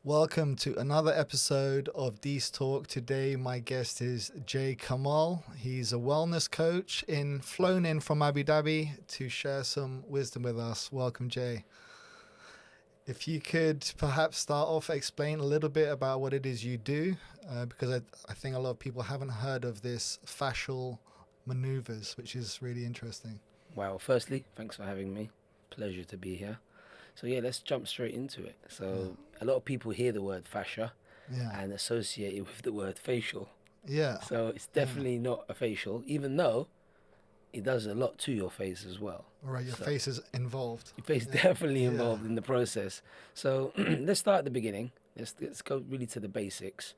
Welcome to another episode of Dees Talk. Today, my guest is Jay Kemal. He's a wellness coach flown in from Abu Dhabi to share some wisdom with us. Welcome, Jay. If you could perhaps start off, explain a little bit about what it is you do, because I think a lot of people haven't heard of this fascial maneuvers, which is really interesting. Wow, firstly, thanks for having me. Pleasure to be here. So yeah, let's jump straight into it. So a lot of people hear the word fascia and associate it with the word facial. Yeah. So it's definitely not a facial, even though it does a lot to your face as well. All right, your face is involved. Your face definitely involved in the process. So let's start at the beginning. Let's go really to the basics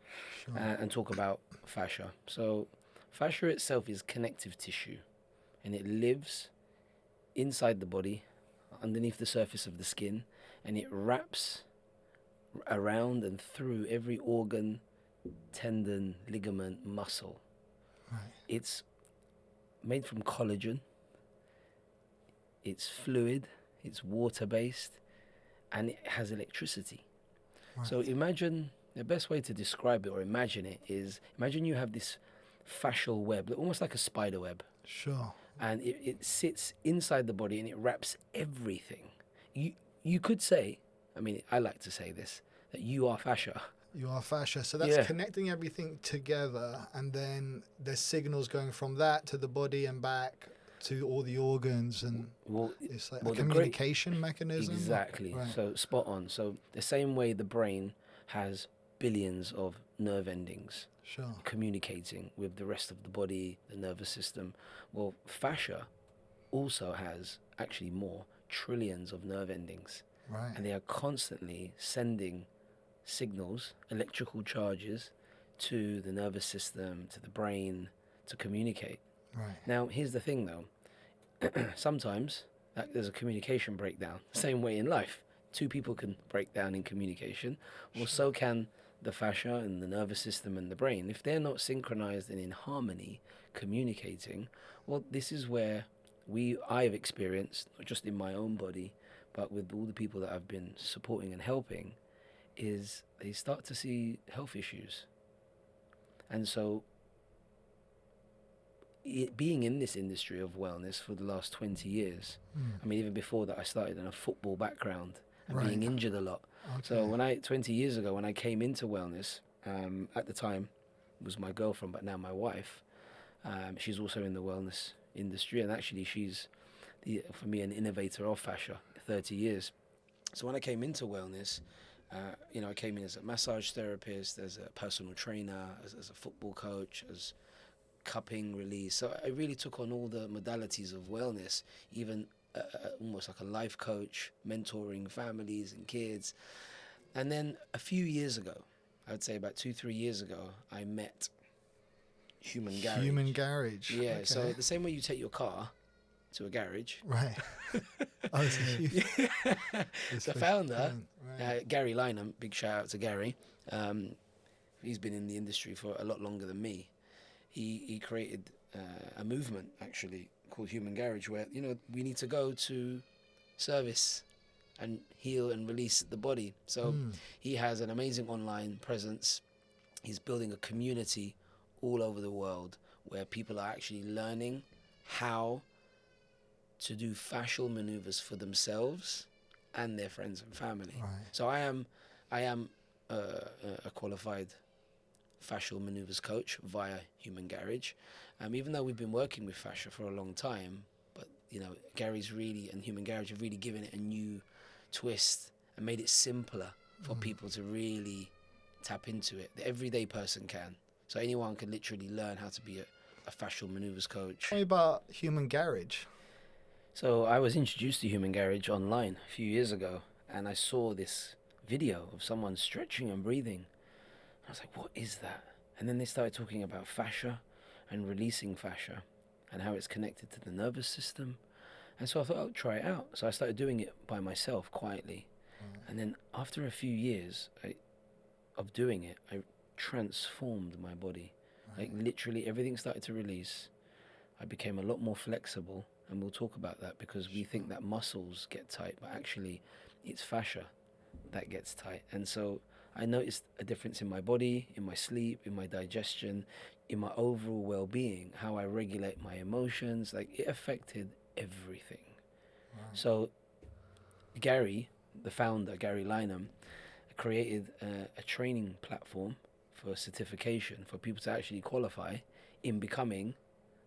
and talk about fascia. So fascia itself is connective tissue, and it lives inside the body, underneath the surface of the skin, and it wraps around and through every organ, tendon, ligament, muscle. Right. It's made from collagen, it's fluid, it's water-based, and it has electricity. Right. So imagine, the best way to describe it or imagine it is, imagine you have this fascial web, almost like a spider web. Sure. And it sits inside the body and it wraps everything. You could say, I mean, I like to say this, that you are fascia. You are fascia. So that's connecting everything together, and then there's signals going from that to the body and back to all the organs, and it's like a communication mechanism. Exactly. Right. So spot on. So the same way the brain has billions of nerve endings communicating with the rest of the body, the nervous system. Well, fascia also has actually more, trillions of nerve endings. Right. And they are constantly sending signals, electrical charges to the nervous system, to the brain, to communicate. Right. Now, here's the thing though. Sometimes there's a communication breakdown. Same way in life. Two people can break down in communication, or so can the fascia and the nervous system and the brain. If they're not synchronized and in harmony, communicating, well, this is where I've experienced, not just in my own body, but with all the people that I've been supporting and helping, is they start to see health issues. And so being in this industry of wellness for the last 20 years, I mean, even before that, I started in a football background and being injured a lot. Okay. So 20 years ago, when I came into wellness, at the time was my girlfriend, but now my wife, she's also in the wellness industry, and actually she's, for me, an innovator of fascia, 30 years. So when I came into wellness, I came in as a massage therapist, as a personal trainer, as a football coach, as cupping, release. So I really took on all the modalities of wellness, even almost like a life coach, mentoring families and kids. And then a few years ago, I would say about 2-3 years ago, I met Human Garage. Human Garage. Yeah, okay. So the same way you take your car to a garage. Right. The founder, Gary Lynham, big shout out to Gary. He's been in the industry for a lot longer than me. He created a movement actually called Human Garage, where we need to go to service and heal and release the body. So he has an amazing online presence. He's building a community all over the world where people are actually learning how to do fascial maneuvers for themselves and their friends and family. Right. So I am a qualified fascial maneuvers coach via Human Garage. Even though we've been working with fascia for a long time, but Gary's and Human Garage have really given it a new twist and made it simpler for people to really tap into it. The everyday person can. So anyone can literally learn how to be a fascial maneuvers coach. Tell me about Human Garage. So I was introduced to Human Garage online a few years ago, and I saw this video of someone stretching and breathing. I was like, what is that? And then they started talking about fascia and releasing fascia and how it's connected to the nervous system. And so I thought, I'll try it out. So I started doing it by myself quietly. And then after a few years of doing it, I transformed my body. Like literally everything started to release. I became a lot more flexible, and we'll talk about that because we think that muscles get tight, but actually it's fascia that gets tight. And so I noticed a difference in my body, in my sleep, in my digestion, in my overall well-being, how I regulate my emotions. Like, it affected everything. Right. So Gary, the founder, Gary Lynham, created a training platform for certification for people to actually qualify in becoming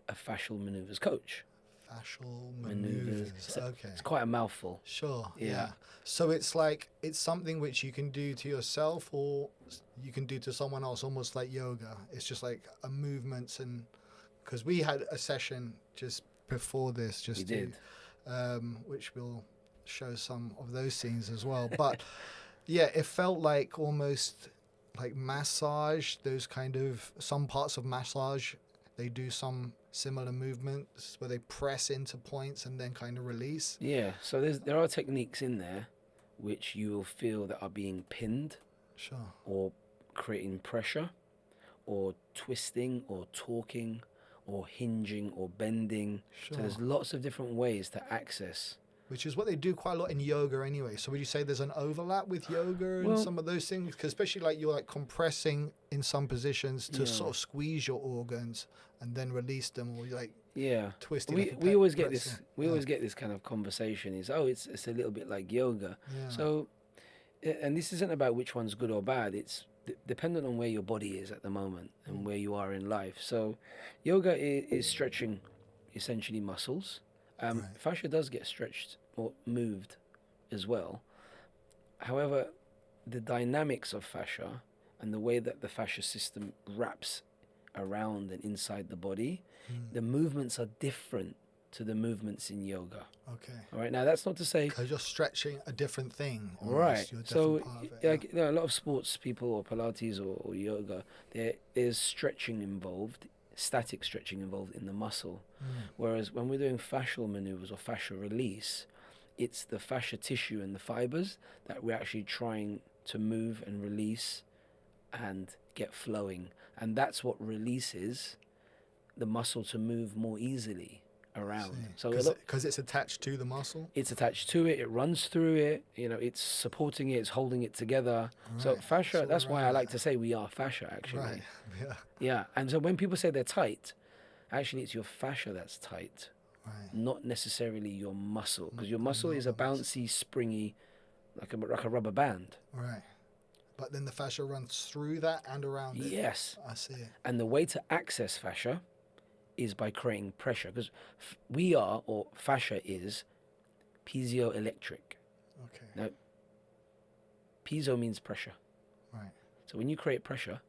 a fascial maneuvers coach. Fascial maneuvers. So okay. It's quite a mouthful. Sure. Yeah. So it's like, it's something which you can do to yourself or you can do to someone else, almost like yoga. It's just like a movements, and because we had a session just before this, which we'll show some of those scenes as well. But yeah, it felt like almost like massage, those kind of, some parts of massage, they do some similar movements where they press into points and then kind of release. Yeah, so there are techniques in there which you will feel that are being pinned. Sure. Or creating pressure, or twisting, or torquing, or hinging, or bending. Sure. So there's lots of different ways to access. Which is what they do quite a lot in yoga anyway. So would you say there's an overlap with yoga and some of those things? Because especially like you're like compressing in some positions to sort of squeeze your organs and then release them, or like twisting. We always get this. We always get this kind of conversation. Is it's a little bit like yoga. Yeah. So, and this isn't about which one's good or bad. It's dependent on where your body is at the moment and where you are in life. So, yoga is stretching essentially muscles. Fascia does get stretched or moved as well. However, the dynamics of fascia and the way that the fascia system wraps around and inside the body, the movements are different to the movements in yoga. Okay. All right. Now, that's not to say because you're stretching a different thing. Right. So, like, a lot of sports people or Pilates or yoga, there's stretching involved. Static stretching involved in the muscle, whereas when we're doing fascial maneuvers or fascia release, it's the fascia tissue and the fibers that we're actually trying to move and release and get flowing, and that's what releases the muscle to move more easily around. So because it's attached to the muscle, it's attached to it, it runs through it, it's supporting it, it's holding it together. Right. So fascia, that's why I like to say we are fascia, actually. Right. Yeah. And so when people say they're tight, actually it's your fascia that's tight, not necessarily your muscle, because your muscle is a bouncy, springy, like a rubber band. Right. But then the fascia runs through that and around it. Yes. I see it. And the way to access fascia is by creating pressure, because fascia is piezoelectric. Okay. Now, piezo means pressure. Right. So when you create pressure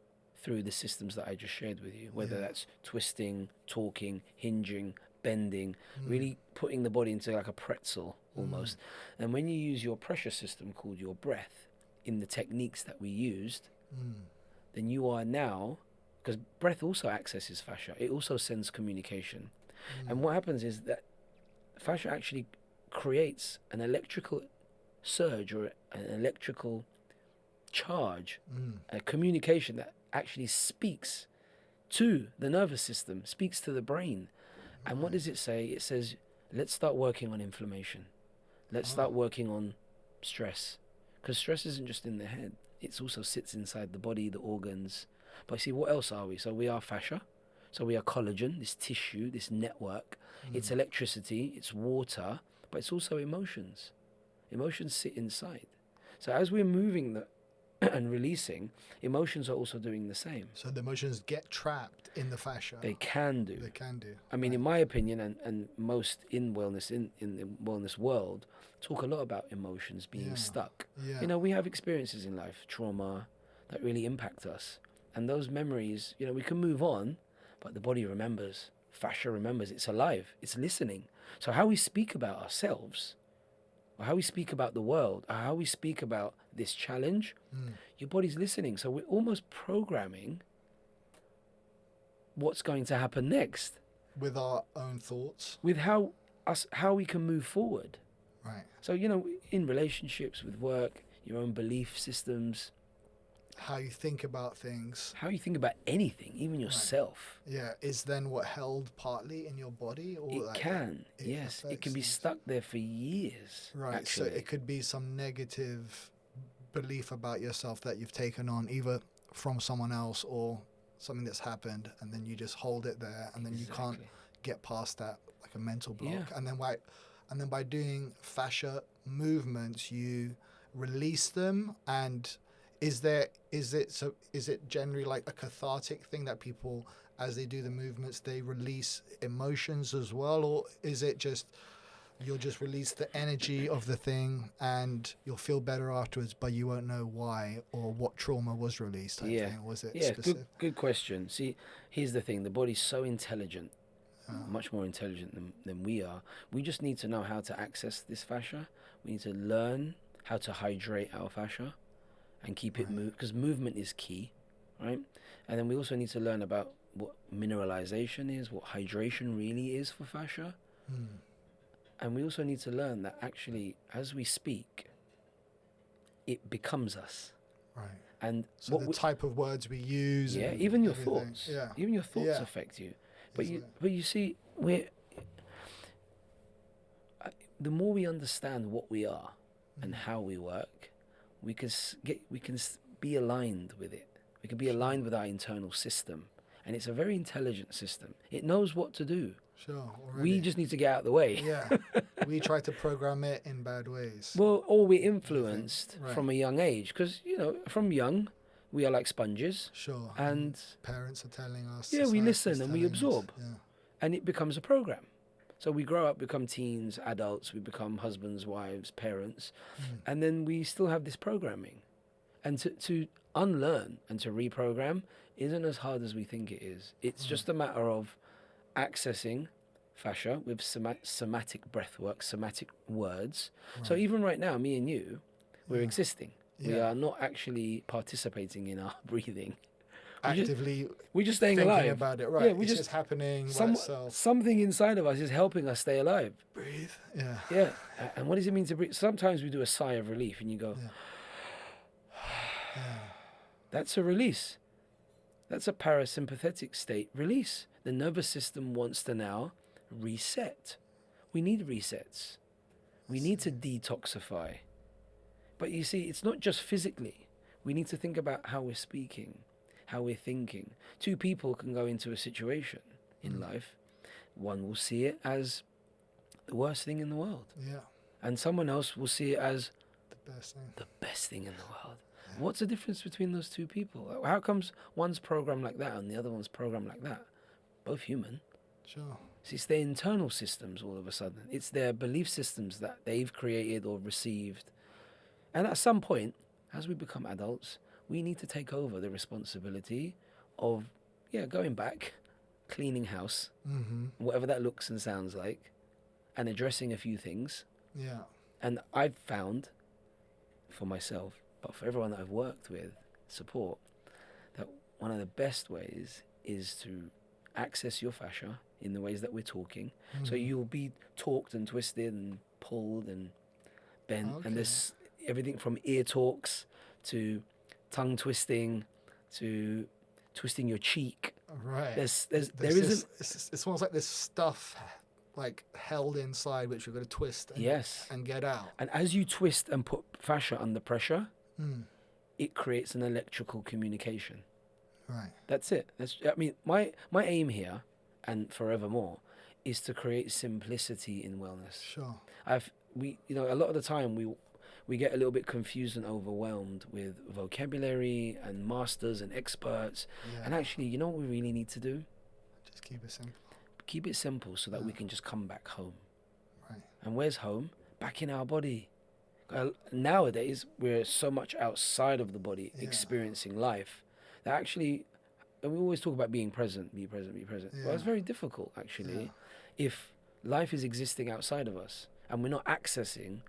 through the systems that I just shared with you, whether that's twisting, torquing, hinging, bending, really putting the body into like a pretzel almost. And when you use your pressure system called your breath in the techniques that we used, then you are now, because breath also accesses fascia, it also sends communication. And what happens is that fascia actually creates an electrical surge or an electrical charge, a communication that actually speaks to the nervous system, speaks to the brain. And what does it say? It says, let's start working on inflammation. Let's start working on stress. Because stress isn't just in the head. It also sits inside the body, the organs. But see, what else are we? So we are fascia. So we are collagen, this tissue, this network. It's electricity, it's water, but it's also emotions. Emotions sit inside. So as we're moving and releasing, emotions are also doing the same. So the emotions get trapped in the fascia. They can do. They can do. I mean, in my opinion, and most in wellness, in the wellness world, talk a lot about emotions being stuck. Yeah. We have experiences in life, trauma, that really impact us. And those memories, we can move on, but the body remembers. Fascia remembers. It's alive. It's listening. So how we speak about ourselves, or how we speak about the world, or how we speak about this challenge, your body's listening. So we're almost programming what's going to happen next. With our own thoughts. With how we can move forward. Right. So, in relationships, with work, your own belief systems. How you think about things. How you think about anything, even yourself. Right. Yeah, is then what held partly in your body? Or it can, yes. It can be stuck there for years. Right, actually. So it could be some negative belief about yourself that you've taken on either from someone else or something that's happened, and then you just hold it there, and then you can't get past that, like a mental block. Yeah. And then by doing fascia movements, you release them. And is it generally like a cathartic thing that people, as they do the movements, they release emotions as well, or is it just you'll just release the energy of the thing and you'll feel better afterwards, but you won't know why or what trauma was released? Type thing? Was it specific? Good question. See, here's the thing: the body's so intelligent, much more intelligent than we are. We just need to know how to access this fascia. We need to learn how to hydrate our fascia and keep it moved, because movement is key, right? And then we also need to learn about what mineralization is, what hydration really is for fascia. And we also need to learn that actually, as we speak, it becomes us. Right. And so the type of words we use. Yeah, even your thoughts. Yeah. Even your thoughts affect you. But you see, the more we understand what we are and how we work, we can be aligned with it. We can be aligned with our internal system, and it's a very intelligent system. It knows what to do. Sure. Already. We just need to get out of the way. Yeah. We try to program it in bad ways. Well, or we're influenced from a young age, because from young we are like sponges. Sure. And parents are telling us. Yeah, we listen and we absorb. Yeah. And it becomes a program. So we grow up, become teens, adults, we become husbands, wives, parents, and then we still have this programming. And to unlearn and to reprogram isn't as hard as we think it is. It's just a matter of accessing fascia with somatic breathwork, somatic words. So even right now, me and you, we're existing. We are not actually participating in our breathing. Actively we're just staying thinking alive about it, right? Yeah, it's just happening by itself. Something inside of us is helping us stay alive. Breathe. Yeah. Yeah. And what does it mean to breathe? Sometimes we do a sigh of relief and you go, that's a release. That's a parasympathetic state release. The nervous system wants to now reset. We need resets. We need to detoxify. But you see, it's not just physically. We need to think about how we're speaking, how we're thinking. Two people can go into a situation in life. One will see it as the worst thing in the world. Yeah. And someone else will see it as the best thing. The best thing in the world. Yeah. What's the difference between those two people? How comes one's programmed like that and the other one's programmed like that? Both human. Sure. See, it's their internal systems all of a sudden. It's their belief systems that they've created or received. And at some point, as we become adults, we need to take over the responsibility of, going back, cleaning house, whatever that looks and sounds like, and addressing a few things. Yeah. And I've found, for myself, but for everyone that I've worked with, support, that one of the best ways is to access your fascia in the ways that we're talking. So you'll be talked and twisted and pulled and bent, and there's everything from ear talks to tongue twisting to twisting your cheek. Right. It's almost like this stuff like held inside which we're going to twist and get out. And as you twist and put fascia under pressure, it creates an electrical communication. Right. That's it. My aim here and forevermore is to create simplicity in wellness. Sure. A lot of the time we get a little bit confused and overwhelmed with vocabulary and masters and experts. Yeah. And actually, you know what we really need to do? Just keep it simple. Keep it simple so that we can just come back home. Right. And where's home? Back in our body. Nowadays, we're so much outside of the body experiencing life that actually, and we always talk about being present, be present. Yeah. Well, it's very difficult, actually, if life is existing outside of us and we're not accessing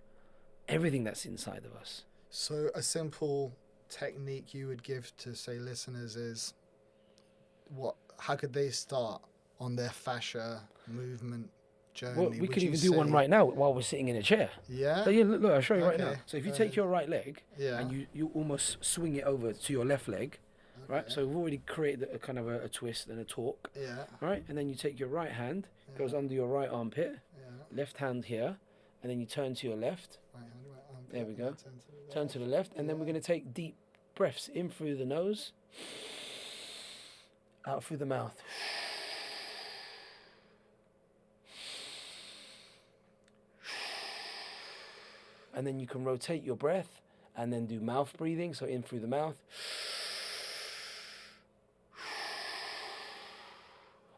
everything that's inside of us. So a simple technique you would give to, say, listeners is how could they start on their fascia movement journey? Well, we could even do one right now while we're sitting in a chair. Yeah? So look, I'll show you right now. So if you take your right leg and you almost swing it over to your left leg, right? So we've already created a kind of a twist and a torque. Yeah. Right? And then you take your right hand, goes under your right armpit, left hand here, and then you turn to your left. Right hand, right armpit. There we go. Turn to the left, and then we're going to take deep breaths in through the nose, out through the mouth. And then you can rotate your breath and then do mouth breathing, so in through the mouth.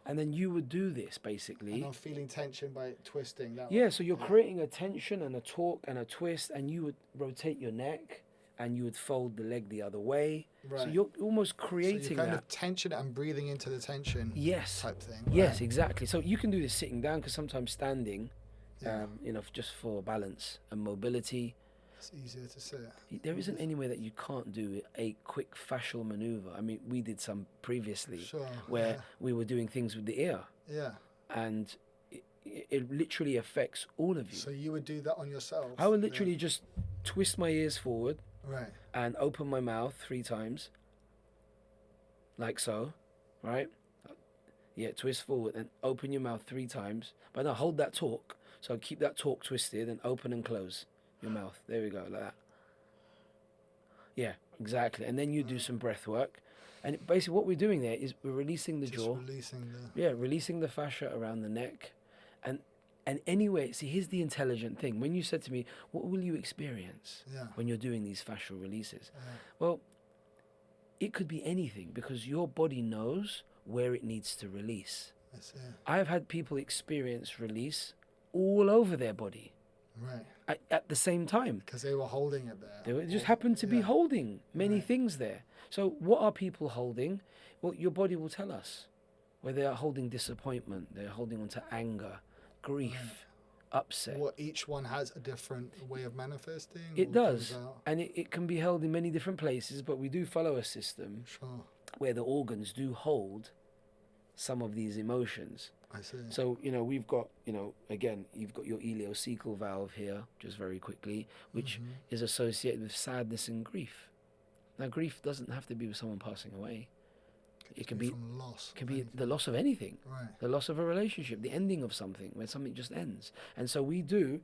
And then you would do this basically. And I'm feeling tension by twisting that. Yeah, so you're creating a tension and a torque and a twist, and you would rotate your neck and you would fold the leg the other way. Right. So you're almost creating so you're kind of tension and breathing into the tension. Yes. Type thing. Yes, right. Exactly. So you can do this sitting down, because sometimes standing, just for balance and mobility. It's easier to sit. There isn't anywhere that you can't do a quick fascial maneuver. I mean, we did some previously where we were doing things with the ear. Yeah. And it literally affects all of you. So you would do that on yourself? I would literally just twist my ears forward. Right. And open my mouth 3 times. Like so. Right? Yeah, twist forward and open your mouth 3 times. But now hold that torque. So keep that torque twisted and open and close your mouth. There we go, like that. Yeah, exactly. And then you do some breath work. And basically what we're doing there is we're releasing the jaw. Releasing the fascia around the neck. And anyway, see, here's the intelligent thing. When you said to me, what will you experience when you're doing these fascial releases? Well, it could be anything, because your body knows where it needs to release. I've had people experience release all over their body. Right. At the same time. Because they were holding it there. They just happened to be holding many things there. So what are people holding? Well, your body will tell us. Where they are holding disappointment, they're holding onto anger, grief, upset. What, each one has a different way of manifesting? It does. And it can be held in many different places, but we do follow a system where the organs do hold some of these emotions. I see. So, we've got, again, you've got your ileocecal valve here, just very quickly, which is associated with sadness and grief. Now, grief doesn't have to be with someone passing away. It can be from loss. It can be the loss of anything. Right. The loss of a relationship, the ending of something, where something just ends. And so we do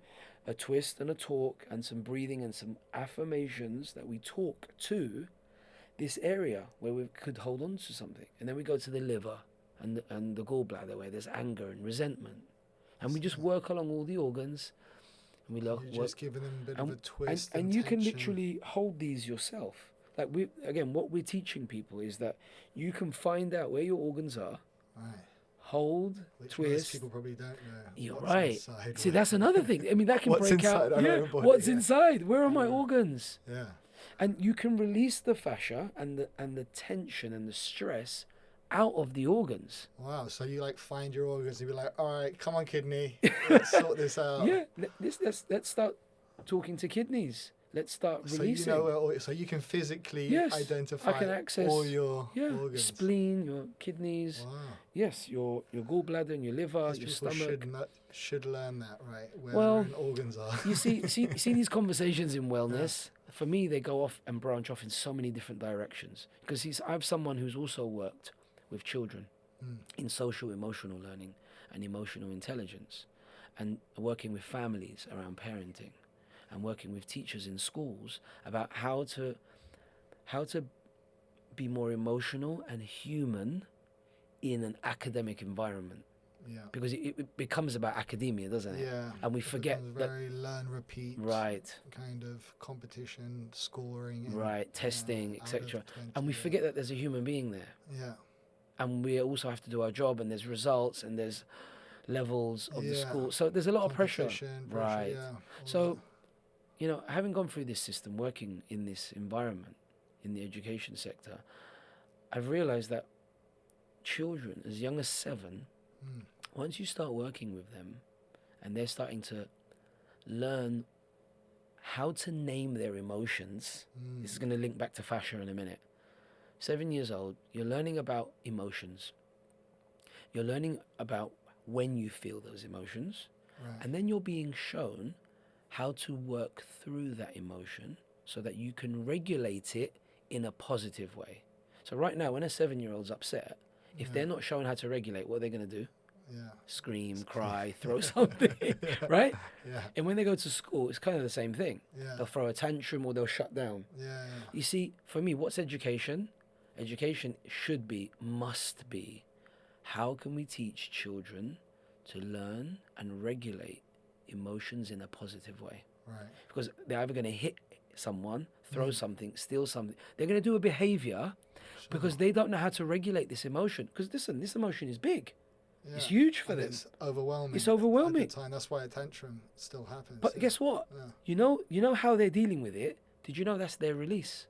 a twist and a talk and some breathing and some affirmations that we talk to this area where we could hold on to something. And then we go to the liver and the gallbladder, where there's anger and resentment. And we just work along all the organs. And we just giving them a bit of a twist. And you can literally hold these yourself. Like what we're teaching people is that you can find out where your organs are, hold, twist. Most people probably don't know. You're right. Inside. See, that's another thing. I mean, that can what's break inside out. What's inside? Where are my organs? Yeah. And you can release the fascia and the tension and the stress out of the organs. Wow. So you find your organs and be like, all right, come on, kidney, let's sort this out. Yeah. Let's start talking to kidneys. Let's start releasing. So you can physically identify I can access all your organs. Spleen, your kidneys. Wow. Yes, your gallbladder and your liver, your stomach. Should learn that, right? Where their own organs are. you see these conversations in wellness. For me, they go off and branch off in so many different directions. Because I have someone who's also worked with children in social emotional learning and emotional intelligence, and working with families around parenting, and working with teachers in schools about how to be more emotional and human in an academic environment. Yeah. Because it becomes about academia, doesn't it? Yeah. And we forget that. Very learn, repeat. Right. Kind of competition, scoring. Right. Testing, etc. And we forget that there's a human being there. Yeah. And we also have to do our job, and there's results, and there's levels of the school. So there's a lot of pressure. Right. So, having gone through this system, working in this environment, in the education sector, I've realized that children as young as 7, once you start working with them and they're starting to learn how to name their emotions, this is going to link back to fascia in a minute. 7 years old, you're learning about emotions. You're learning about when you feel those emotions. Right. And then you're being shown how to work through that emotion so that you can regulate it in a positive way. So right now, when a 7-year-old's upset, if they're not shown how to regulate, what are they going to do? Scream, cry, throw something, right? Yeah. And when they go to school, it's kind of the same thing. Yeah. They'll throw a tantrum or they'll shut down. Yeah. You see, for me, what's education? Education must be, how can we teach children to learn and regulate emotions in a positive way? Right. Because they're either going to hit someone, throw something, steal something. They're going to do a behavior because they don't know how to regulate this emotion. Because listen, this emotion is big. Yeah. It's huge for them. It's overwhelming. It's overwhelming. At the time. That's why a tantrum still happens. But guess what? Yeah. You know how they're dealing with it? Did you know that's their release?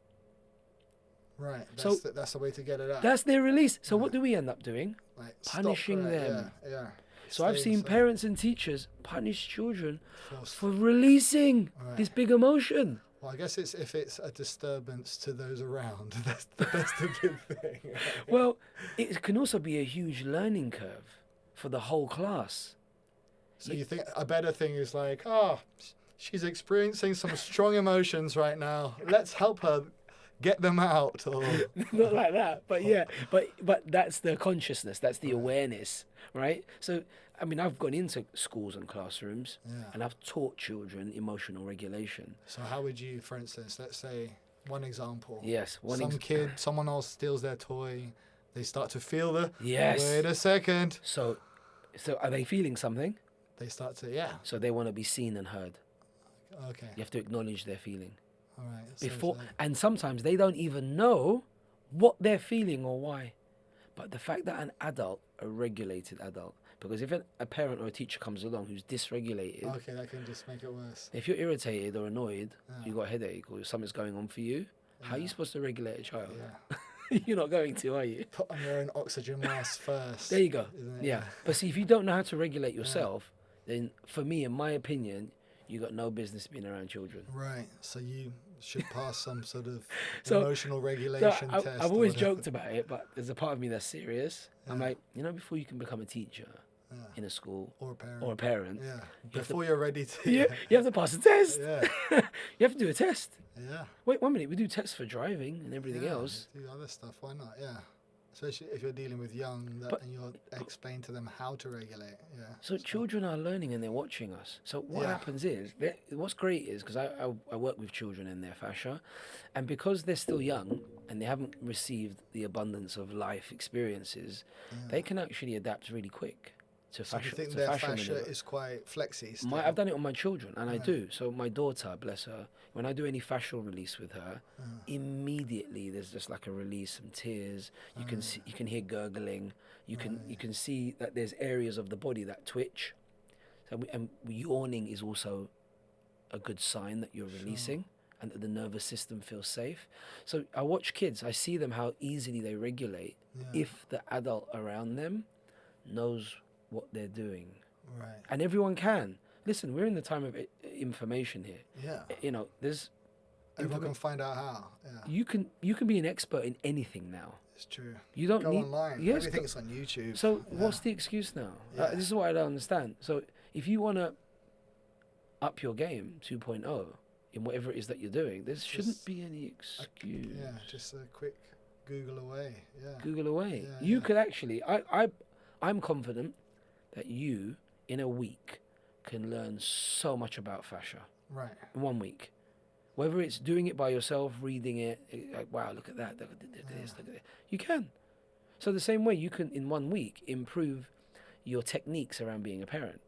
Right. That's the way to get it out. That's their release. So what do we end up doing? Like, punishing them. Yeah. So I've seen parents and teachers punish children Forceful. for releasing this big emotion. Well, I guess if it's a disturbance to those around, that's the big thing. Well, it can also be a huge learning curve for the whole class. So you think a better thing is like, she's experiencing some strong emotions right now. Let's help her get them out. Or not like that, but yeah, but that's the consciousness, that's the awareness, right? So I mean, I've gone into schools and classrooms and I've taught children emotional regulation. So how would you, for instance, let's say one example. Yes, someone else steals their toy, they start to feel yes. Wait a second. So are they feeling something? They start to So they want to be seen and heard. Okay. You have to acknowledge their feeling. All right. Before, and sometimes they don't even know what they're feeling or why. But the fact that an adult, a regulated adult, because if a parent or a teacher comes along who's dysregulated, okay, that can just make it worse. If you're irritated or annoyed, you've got a headache or something's going on for you, how are you supposed to regulate a child? Yeah. You're not going to, are you? Put on your own oxygen mask first. There you go. Yeah. But see, if you don't know how to regulate yourself, then for me, in my opinion, you got no business being around children. Right. So you should pass some sort of emotional regulation test. I've always joked about it, but there's a part of me that's serious. I'm like, before you can become a teacher in a school or a parent, before you're ready to, you have to pass a test. Yeah. You have to do a test. Yeah. Wait 1 minute, we do tests for driving and everything else. Do other stuff. Why not? Yeah. Especially if you're dealing with young, and you're explaining to them how to regulate. Yeah. So children are learning and they're watching us. So what happens is, what's great is, because I work with children in their fascia, and because they're still young and they haven't received the abundance of life experiences, they can actually adapt really quick to fascia. So you think their fascia is quite flexy still? I've done it on my children, and I do. So my daughter, bless her, when I do any fascial release with her, immediately there's just like a release, some tears. You can hear gurgling. You can see that there's areas of the body that twitch. So and yawning is also a good sign that you're releasing and that the nervous system feels safe. So I watch kids. I see them how easily they regulate if the adult around them knows what they're doing. Right. And everyone can. Listen, we're in the time of information here. Yeah. There's everyone can find out how. Yeah. You can be an expert in anything now. It's true. You don't go need online. Yes, everything's on YouTube. So what's the excuse now? This is what I don't understand. So if you want to up your game 2.0 in whatever it is that you're doing, there shouldn't be any excuse. Just a quick Google away. Yeah. Google away. Yeah, you could actually. I'm confident that you in a week can learn so much about fascia. Right. In 1 week. Whether it's doing it by yourself, reading it, like, wow, look at that, look at this, look at it. You can. So the same way you can, in 1 week, improve your techniques around being a parent.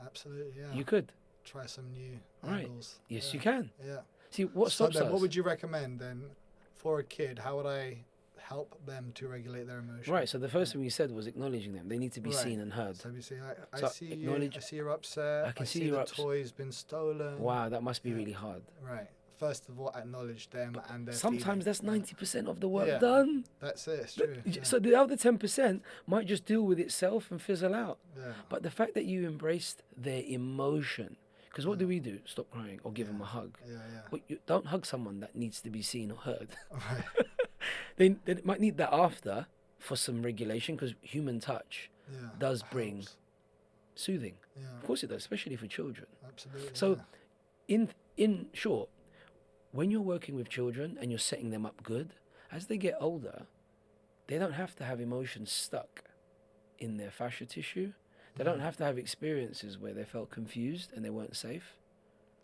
Absolutely, yeah. You could. Try some new Right. angles. Yes, you can. Yeah. See, what stops us? What would you recommend then for a kid? How would I help them to regulate their emotions? Right, so the first thing we said was acknowledging them. They need to be seen and heard. So we see, I So see acknowledge- you, I see you're upset, I can see see you're the upset. toy's been stolen. Wow, that must be really hard. Right. First of all, acknowledge them and their Sometimes feelings. that's 90% of the work Yeah. done. That's it, it's true. Yeah. So the other 10% might just deal with itself and fizzle out. Yeah. But the fact that you embraced their emotion, because what do we do? Stop crying or give them a hug. Yeah. But you don't hug someone that needs to be seen or heard. Right. They might need that after for some regulation, because human touch Yeah. does bring Helps. soothing. Yeah. Of course it does, especially for children. Absolutely. So in short, when you're working with children and you're setting them up good, as they get older, they don't have to have emotions stuck in their fascia tissue. They don't have to have experiences where they felt confused and they weren't safe.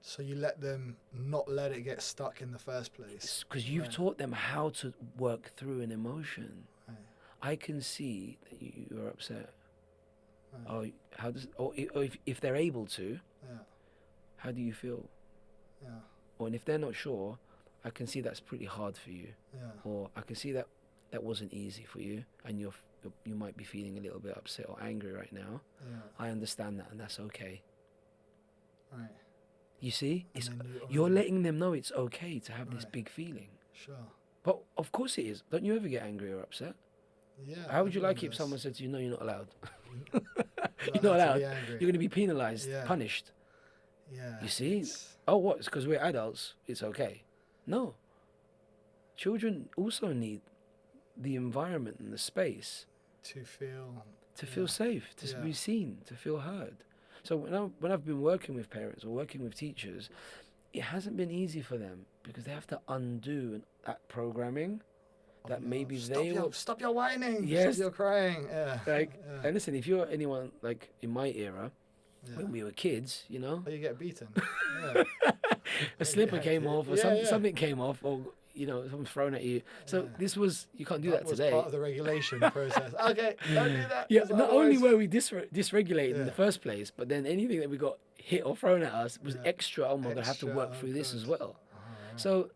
So you let them not let it get stuck in the first place. Because you've taught them how to work through an emotion. Right. I can see that you are upset. Right. Or if they're able to, how do you feel? Yeah. Or and if they're not sure, I can see that's pretty hard for you. Yeah. Or I can see that wasn't easy for you, and you might be feeling a little bit upset or angry right now. Yeah. I understand that, and that's okay. Right. You see, you're letting them know it's okay to have this big feeling. Sure. But of course it is. Don't you ever get angry or upset? Yeah. How would you like it if someone said to you, "No, you're not allowed. You're not allowed. You're going to be penalized, punished." Yeah. You see? Oh, what? It's because we're adults. It's okay. No. Children also need the environment and the space to feel safe, to be seen, to feel heard. So when I've been working with parents or working with teachers, it hasn't been easy for them because they have to undo that programming that maybe stop your whining, yes, stop your crying. And listen, if you're anyone like in my era, when we were kids, you know, you get beaten. A slipper came off, or something came off, or you know, someone's thrown at you. So you can't do that today. That was part of the regulation process. Okay, don't do that. Yeah, not only were we dysregulated in the first place, but then anything that we got hit or thrown at us was extra. Oh my God, I have to work through this as well. Right. So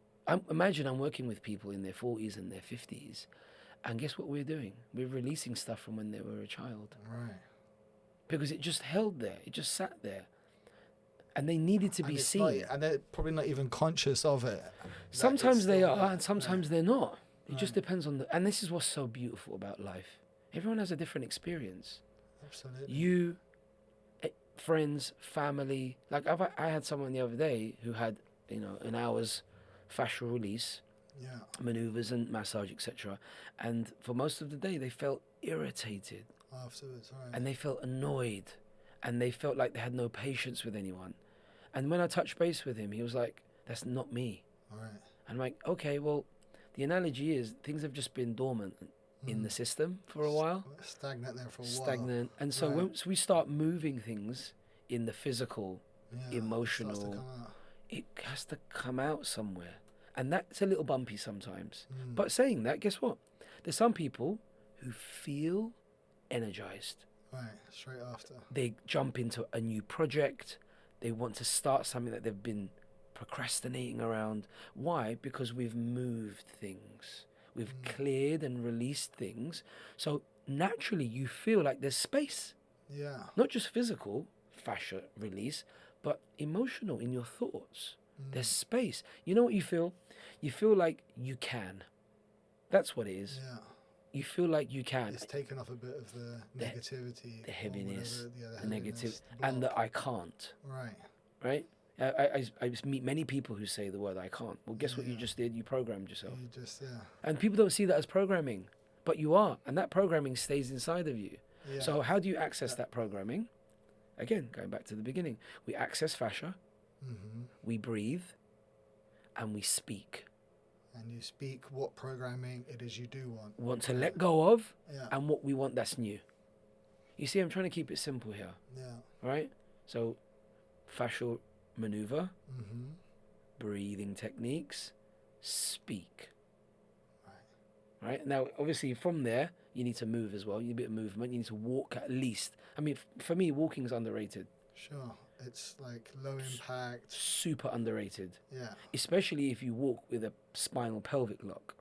imagine I'm working with people in their 40s and their 50s, and guess what we're doing? We're releasing stuff from when they were a child. Right. Because it just held there. It just sat there. And they needed to be seen. And they're probably not even conscious of it. Sometimes they are, and sometimes they're not. It just depends on and this is what's so beautiful about life. Everyone has a different experience. Absolutely. You, friends, family. Like I had someone the other day who had, an hour's fascial release, maneuvers and massage, etc. And for most of the day, they felt irritated. Afterwards, right. And they felt annoyed. And they felt like they had no patience with anyone. And when I touched base with him, he was like, "That's not me." All right. I'm like, okay, well, the analogy is things have just been dormant in the system for a while. Stagnant there for a while. Stagnant. And so once we start moving things in the physical, emotional, it has to come out somewhere. And that's a little bumpy sometimes. But saying that, guess what? There's some people who feel energized. Right, straight after. They jump into a new project. They want to start something that they've been procrastinating around. Why? Because we've moved things. We've cleared and released things. So naturally you feel like there's space. Yeah. Not just physical, fascia release, but emotional in your thoughts. There's space. You know what you feel? You feel like you can. That's what it is. Yeah. You feel like you can. It's taken off a bit of the negativity. The heaviness, the negative, block. and the I can't. Right. Right? I meet many people who say the word I can't. Well, guess what you just did? You programmed yourself. And people don't see that as programming, but you are. And that programming stays inside of you. Yeah. So how do you access that programming? Again, going back to the beginning. We access fascia, we breathe, and we speak. And you speak what programming it is you do want to let go of, and what we want that's new. You see, I'm trying to keep it simple here. Yeah. Right? So, fascial maneuver, breathing techniques, speak. Right? Now, obviously, from there, you need to move as well. You need a bit of movement. You need to walk at least. I mean, for me, walking is underrated. Sure. It's like low impact. Super underrated. Yeah. Especially if you walk with a spinal pelvic lock.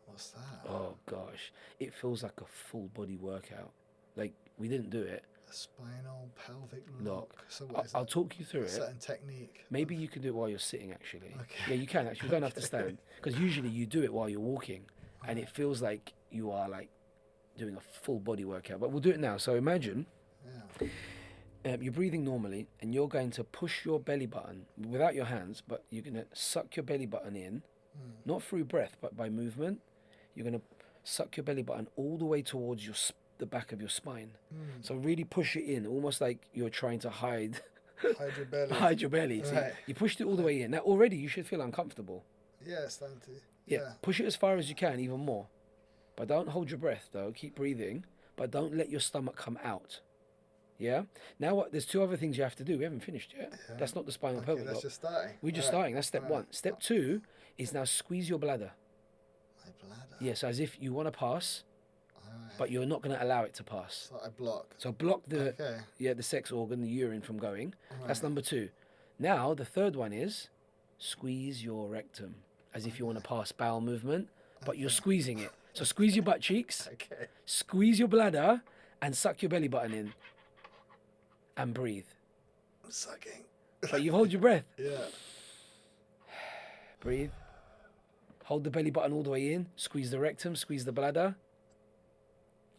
What's that? Oh, gosh. It feels like a full body workout. Like, we didn't do it. A spinal pelvic lock. So I'll talk you through it. Certain technique. Maybe you can do it while you're sitting, actually. Okay. Yeah, you can, actually. You don't have to stand. Because usually you do it while you're walking. And it feels like you are, like, doing a full body workout. But we'll do it now. So imagine... Yeah. You're breathing normally, and you're going to push your belly button without your hands, but you're going to suck your belly button in, not through breath, but by movement. You're going to suck your belly button all the way towards the back of your spine. So really push it in, almost like you're trying to hide your belly. Hide your belly. Right. See, you pushed it all the way in. Now already you should feel uncomfortable. Yeah, it's Yeah, push it as far as you can, even more. But don't hold your breath, though. Keep breathing. but don't let your stomach come out. Yeah. Now what? There's two other things you have to do. We haven't finished yet. Yeah. That's not the spinal pelvic lock. That's just starting. We're just starting. That's step one. Step two is now squeeze your bladder. My bladder. Yes, as if you want to pass, but you're not going to allow it to pass. So I block. So block the the sex organ, the urine from going. That's number two. Now the third one is squeeze your rectum, as if you want to pass bowel movement, but you're squeezing it. So squeeze your butt cheeks. Squeeze your bladder and suck your belly button in. And breathe. I'm sucking. But you hold your breath. Yeah. Breathe. Hold the belly button all the way in. Squeeze the rectum, squeeze the bladder.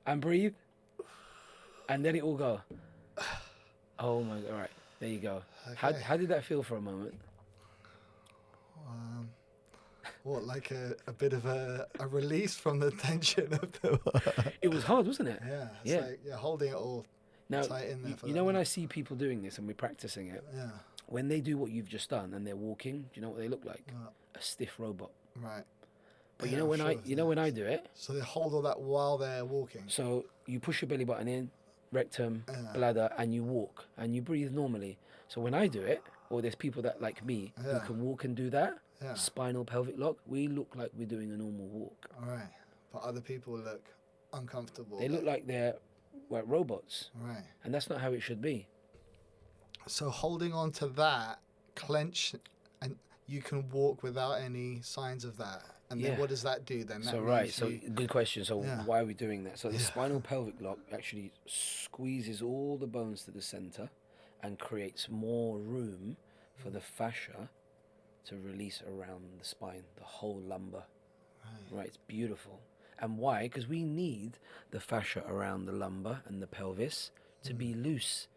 And breathe. And let it all go. Oh my God. All right. There you go. Okay. How did that feel for a moment? What, like a bit of a release from the tension of the... It was hard, wasn't it? Yeah. It's like holding it all. Now, you know when I see people doing this and we're practicing it, when they do what you've just done and they're walking, do you know what they look like? A stiff robot. Right. But you know when I do it. So they hold all that while they're walking. So you push your belly button in, rectum, bladder, and you walk and you breathe normally. So when I do it, or there's people that like me who can walk and do that, spinal pelvic lock, we look like we're doing a normal walk. All right. But other people look uncomfortable. They look like they're like robots. Right. And that's not how it should be. So holding on to that, clench, and you can walk without any signs of that. And then what does that do then? That good question. So why are we doing that? So the spinal pelvic lock actually squeezes all the bones to the center and creates more room for the fascia to release around the spine, the whole lumbar. Right, it's beautiful. And why? Because we need the fascia around the lumbar and the pelvis to be loose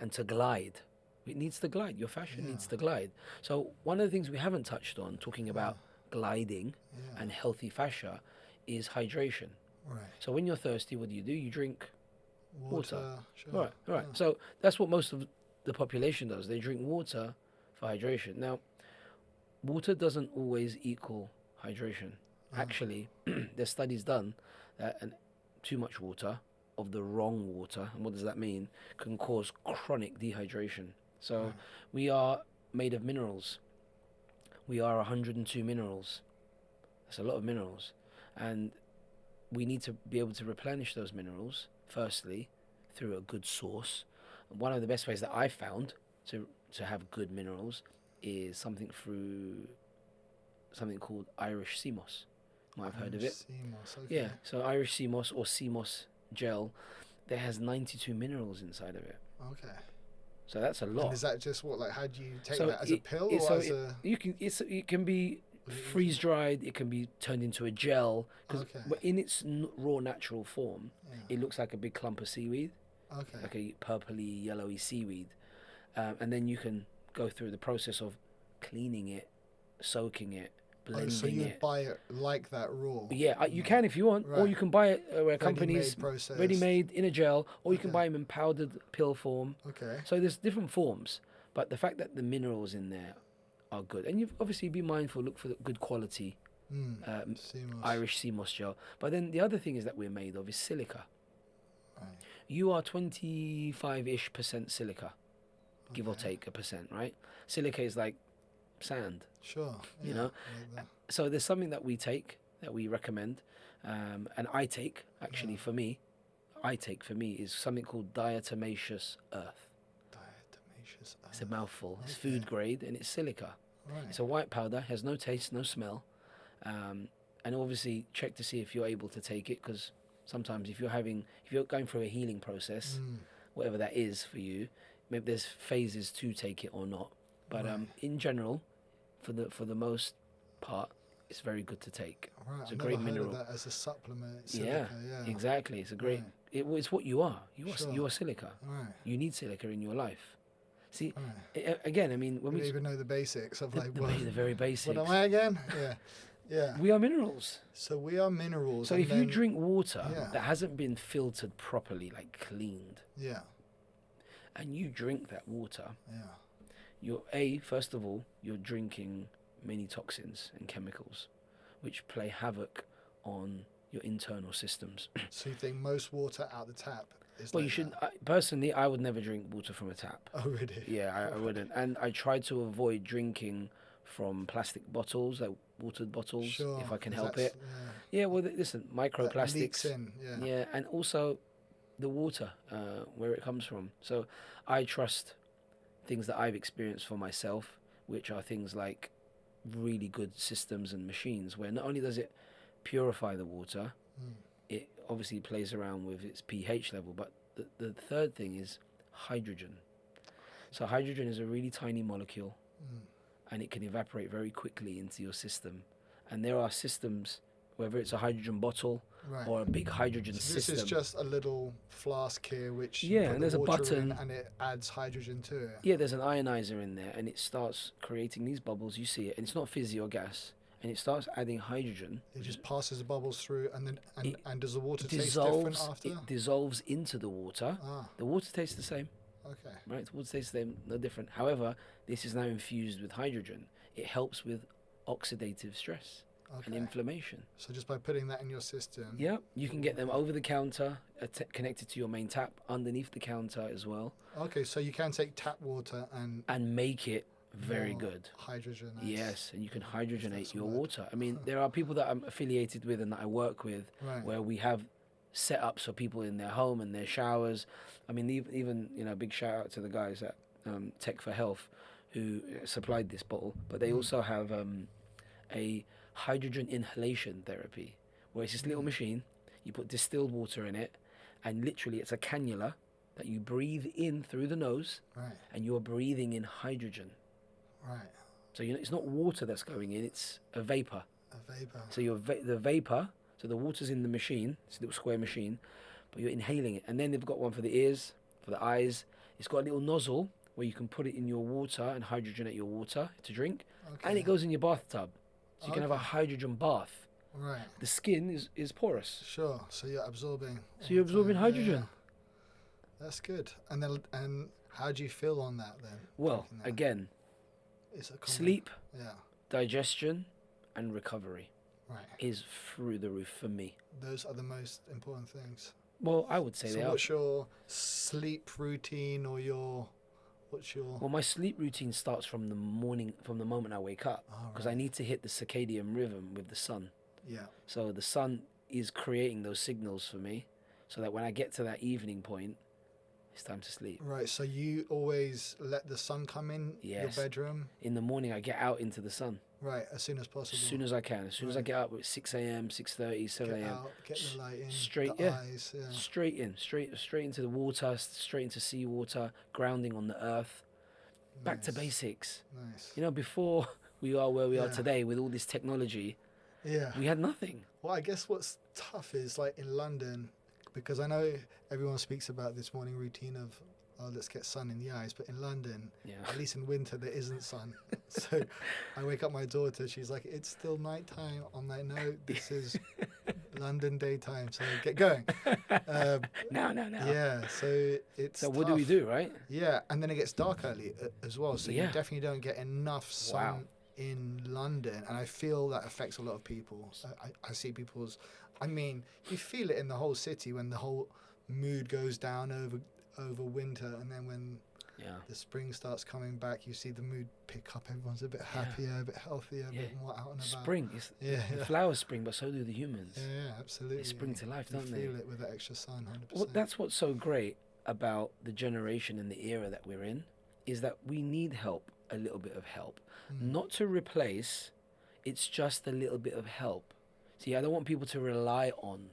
and to glide. It needs to glide. Your fascia needs to glide. So one of the things we haven't touched on, talking about gliding and healthy fascia, is hydration. Right. So when you're thirsty, what do? You drink water. Sure. Right. So that's what most of the population does. They drink water for hydration. Now, water doesn't always equal hydration. Actually, there's studies done that too much water of the wrong water, and what does that mean, can cause chronic dehydration. So we are made of minerals. We are 102 minerals. That's a lot of minerals. And we need to be able to replenish those minerals, firstly, through a good source. One of the best ways that I've found to have good minerals is something called Irish sea moss. Might have heard of it. Sea moss, okay. Yeah, so Irish sea moss or sea moss gel, that has 92 minerals inside of it. Okay. So that's a lot. And is that just how do you take that as a pill or as a? It can be freeze dried. It can be turned into a gel. Because in its raw natural form, it looks like a big clump of seaweed. Okay. Like a purpley, yellowy seaweed, and then you can go through the process of cleaning it, soaking it, blending it. So you buy it like that raw? Yeah, you can if you want, or you can buy it where companies ready-made in a gel, or you can buy them in powdered pill form. Okay. So there's different forms, but the fact that the minerals in there are good, and you've obviously be mindful, look for the good quality Irish sea moss gel. But then the other thing is that we're made of is silica. Right. You are 25-ish% silica, give or take a percent, right? Silica is like sand. Sure. You know, so there's something that we take that we recommend, and I take actually for me is something called diatomaceous earth. Diatomaceous earth. It's a mouthful. It's food grade and it's silica. Right. It's a white powder, has no taste, no smell, and obviously check to see if you're able to take it, because sometimes if you're going through a healing process, whatever that is for you, maybe there's phases to take it or not. But in general, for the most part, it's very good to take. Right. It's a great mineral. Of that as a supplement. Silica, exactly. It's a great. It's what you are. You are silica. Right. You need silica in your life. See, again, I mean, when we even know the basics of the very basics. What am I again? Yeah. We are minerals. So we are minerals. So if you drink water that hasn't been filtered properly, like cleaned, and you drink that water, first of all, you're drinking many toxins and chemicals, which play havoc on your internal systems. So you think most water out the tap is Well, like you should. that? Personally, I would never drink water from a tap. Oh, really? Yeah, I wouldn't. And I try to avoid drinking from plastic bottles, like watered bottles, Sure, if I can 'cause help that's- it. Yeah, well, listen, That microplastics. leaks in, yeah. Yeah, and also the water, where it comes from. So I trust things that I've experienced for myself, which are things like really good systems and machines, where not only does it purify the water, it obviously plays around with its pH level, but the third thing is hydrogen. So hydrogen is a really tiny molecule, and it can evaporate very quickly into your system. And there are systems, whether it's a hydrogen bottle Right. or a big hydrogen So this system. is just a little flask here, which Yeah, you put and the there's a water button. in and it adds hydrogen to it. Yeah, there's an ionizer in there, and it starts creating these bubbles. You see it, and it's not fizzy or gas, and it starts adding hydrogen. It just passes the bubbles through, and then It and does the water taste different after? It dissolves into the water. Ah, The water tastes the same, okay. right? The water tastes the same, no different. However, this is now infused with hydrogen. It helps with oxidative stress and Okay. inflammation. So just by putting that in your system. Yeah, you can get them over the counter, connected to your main tap, underneath the counter as well, Okay, so you can take tap water and make it very more good. hydrogen. Yes, and you can that's hydrogenate a your word. water. I mean, there are people that I'm affiliated with and that I work with, Right. where we have setups for people in their home and their showers. I mean, even big shout out to the guys at Tech for Health who supplied this bottle, but they also have a hydrogen inhalation therapy, where it's this little machine. You put distilled water in it, and literally it's a cannula that you breathe in through the nose, Right. and you're breathing in hydrogen. Right. So it's not water that's going in; it's a vapor. A vapor. So the vapor, so the water's in the machine, it's a little square machine, but you're inhaling it. And then they've got one for the ears, for the eyes. It's got a little nozzle where you can put it in your water and hydrogenate your water to drink, Okay. and it goes in your bathtub. So you can have a Okay. hydrogen bath. Right. The skin is porous. Sure. So you're absorbing. So all you're the absorbing time. hydrogen. Yeah. That's good. And how do you feel on that then? Well, drinking that? again, It's a common- sleep, Yeah. digestion, and recovery Right. is through the roof for me. Those are the most important things. Well, I would say So they are. what's your sleep routine or what's your? Well, my sleep routine starts from the morning, from the moment I wake up, because I need to hit the circadian rhythm with the sun. Yeah. So the sun is creating those signals for me, so that when I get to that evening point, it's time to sleep. Right. So you always let the sun come in Yes. your bedroom. In the morning, I get out into the sun Right. As soon as possible. as soon as I can. As soon as I Right. get up at 6 a.m., 6:30, 7 Get a.m. out, get the light in. straight- The yeah. eyes. Yeah. Straight in, straight into the water, straight into seawater, grounding on the earth, back to Nice. basics. Nice. Before we are where we are Yeah. today with all this technology, Yeah. we had nothing. Well, I guess what's tough is like in London, because I know everyone speaks about this morning routine of, oh, let's get sun in the eyes. But in London, Yeah. at least in winter, there isn't sun. So I wake up my daughter, she's like, it's still nighttime. I'm like, no, this is London daytime. So get going. No. Yeah, so it's So what do we tough. do, right? Yeah, and then it gets dark early as well. So Yeah. you definitely don't get enough sun Wow. in London. And I feel that affects a lot of people. I see people's, I mean, you feel it in the whole city when the whole mood goes down over winter. And then when Yeah. the spring starts coming back, you see the mood pick up. Everyone's a bit happier, a bit healthier, a bit Yeah. more out and about. Spring. Yeah, The yeah. flowers spring, but so do the humans. Yeah, absolutely. They spring to life, You don't they? feel it with the extra sun, 100%. Well, that's what's so great about the generation and the era that we're in, is that we need help, a little bit of help. Not to replace, it's just a little bit of help. See, I don't want people to rely on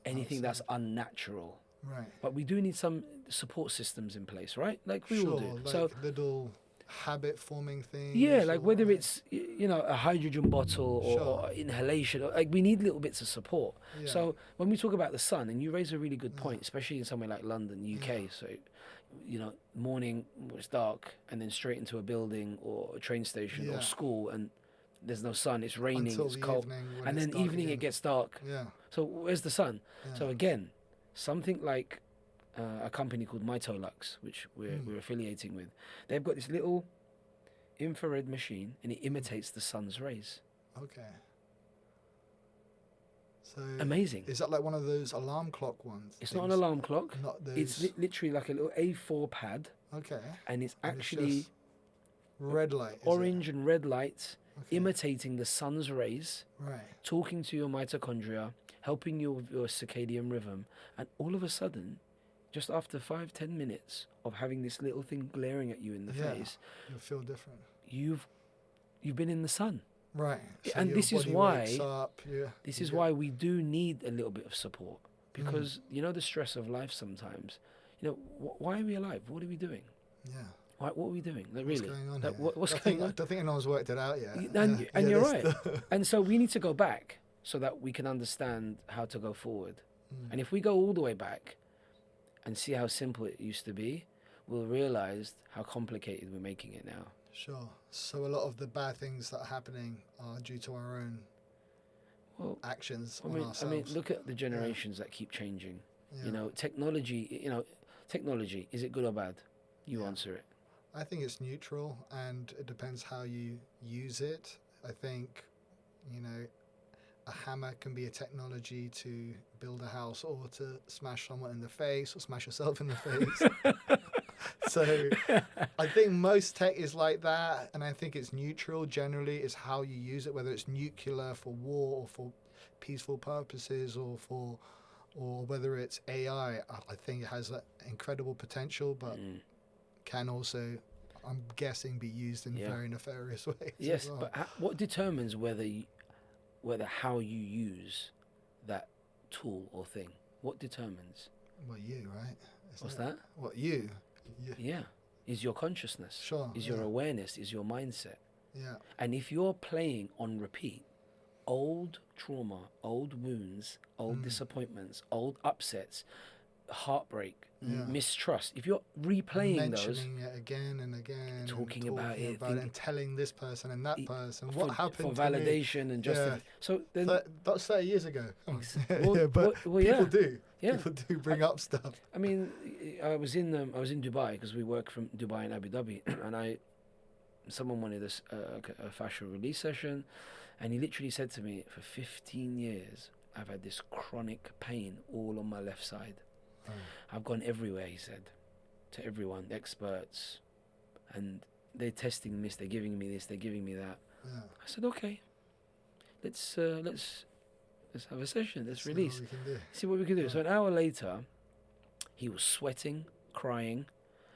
anything that's unnatural. Right. But we do need some support systems in place, right? Like we Sure, all do. like So little habit-forming things. yeah, like or whether whatever. it's a hydrogen bottle or, Sure. or inhalation, like we need little bits of support. Yeah. So when we talk about the sun, and you raise a really good point, especially in somewhere like London, UK. So morning it's dark, and then straight into a building or a train station Yeah. or school, and there's no sun. It's raining. Until it's the cold, evening when and it's then dark evening again. it gets dark. Yeah. So where's the sun? Yeah. So again, something like a company called Mitolux, which we're affiliating with, they've got this little infrared machine, and it imitates the sun's rays. Okay. So amazing. Is that like one of those alarm clock ones? It's not an alarm clock. Not those. It's literally like a little A4 pad. Okay. And it's And actually it's red light. Orange and red lights, imitating the sun's rays, right, talking to your mitochondria, helping you with your circadian rhythm. And all of a sudden, just after 5-10 minutes of having this little thing glaring at you in the face, you'll feel different. You've been in the sun. Right. So and this is why this why we do need a little bit of support, because you know the stress of life sometimes. You know, why are we alive? What are we doing? Yeah. What are we doing? Like, really? What's going on? What's going on? I don't think anyone's worked it out yet. And you're right. And so we need to go back so that we can understand how to go forward. And if we go all the way back and see how simple it used to be, we'll realize how complicated we're making it now. Sure. So a lot of the bad things that are happening are due to our own actions on ourselves. I mean, look at the generations that keep changing. You know, technology, is it good or bad? You answer it. I think it's neutral, and it depends how you use it. I think, a hammer can be a technology to build a house or to smash someone in the face or smash yourself in the face. So I think most tech is like that, and I think it's neutral generally. It's how you use it, whether it's nuclear for war or for peaceful purposes, or whether it's AI. I think it has that incredible potential, but can also, I'm guessing, be used in very nefarious ways. Yes, well. But what determines whether how you use that tool or thing? What determines? Well, you, right? What's that? What, you? Yeah. Is your consciousness. Sure. Is your awareness. Is your mindset. Yeah. And if you're playing on repeat, old trauma, old wounds, old disappointments, old upsets, heartbreak, mistrust, if you're replaying mentioning it again and again, talking about it and telling this person and that person what happened for validation and justification. So then that's 30 years ago. But people do. Yeah. People do bring up stuff. I mean, I was in Dubai because we work from Dubai and Abu Dhabi, and someone wanted a fascial release session, and he literally said to me, for 15 years, I've had this chronic pain all on my left side. I've gone everywhere, he said, to everyone, experts, and they're testing this, they're giving me this, they're giving me that. I said, okay, let's have a session, let's release, see what we can do. So an hour later, he was sweating, crying,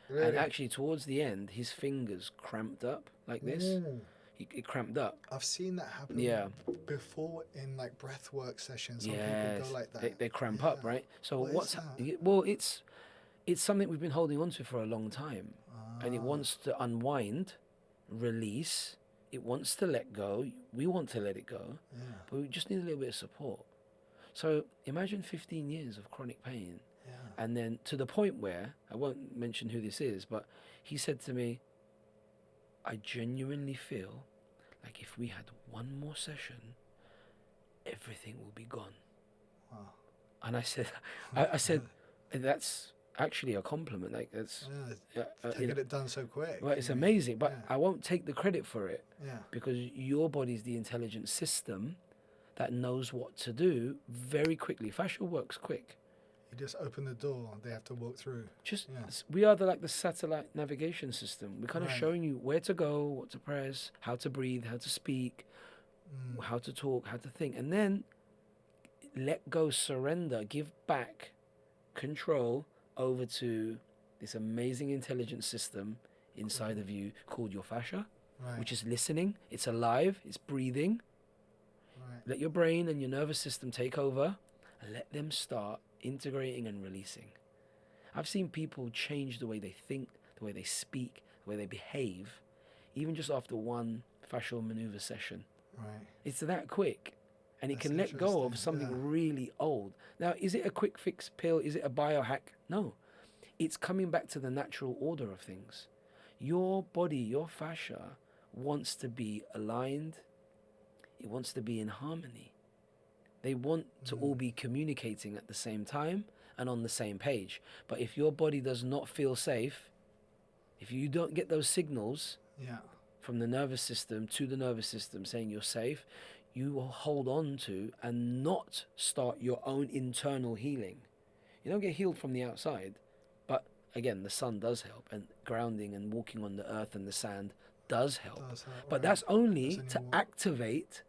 and actually towards the end, his fingers cramped up like this. It cramped up. I've seen that happen before in like breathwork sessions. Some people go like that. They cramp up, right? So it's something we've been holding on to for a long time, and it wants to unwind, release. It wants to let go. We want to let it go, but we just need a little bit of support. So imagine 15 years of chronic pain, and then to the point where, I won't mention who this is, but he said to me, I genuinely feel like if we had one more session, everything will be gone. Wow. And I said, that's actually a compliment. Like that's taking it done so quick. Well, it's amazing, but I won't take the credit for it. Because your body's the intelligent system that knows what to do very quickly. Fascia works quick. You just open the door, they have to walk through. We are the satellite navigation system. We're kind of showing you where to go, what to press, how to breathe, how to speak, how to talk, how to think. And then let go, surrender, give back control over to this amazing intelligence system inside of you called your fascia, which is listening. It's alive, it's breathing. Let your brain and your nervous system take over and let them start integrating and releasing. I've seen people change the way they think, the way they speak, the way they behave, even just after one fascial maneuver session. It's that quick, and it can let go of something really old. Now, is it a quick fix pill? Is it a biohack? No. It's coming back to the natural order of things. Your body, your fascia, wants to be aligned. It wants to be in harmony. They want to all be communicating at the same time and on the same page. But if your body does not feel safe, if you don't get those signals from the nervous system to the nervous system saying you're safe, you will hold on to and not start your own internal healing. You don't get healed from the outside, but again, the sun does help, and grounding and walking on the earth and the sand does help. But right. that's only That's to activate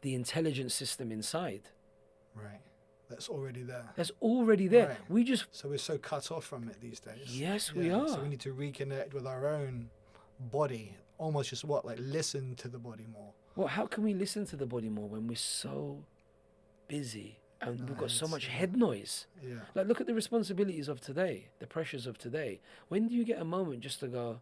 the intelligence system inside. Right. That's already there. That's already there. Right. We just... So we're so cut off from it these days. Yes, we are. So we need to reconnect with our own body. Almost just like listen to the body more. Well, how can we listen to the body more when we're so busy and we've got so much head noise? Yeah. Like, look at the responsibilities of today, the pressures of today. When do you get a moment just to go,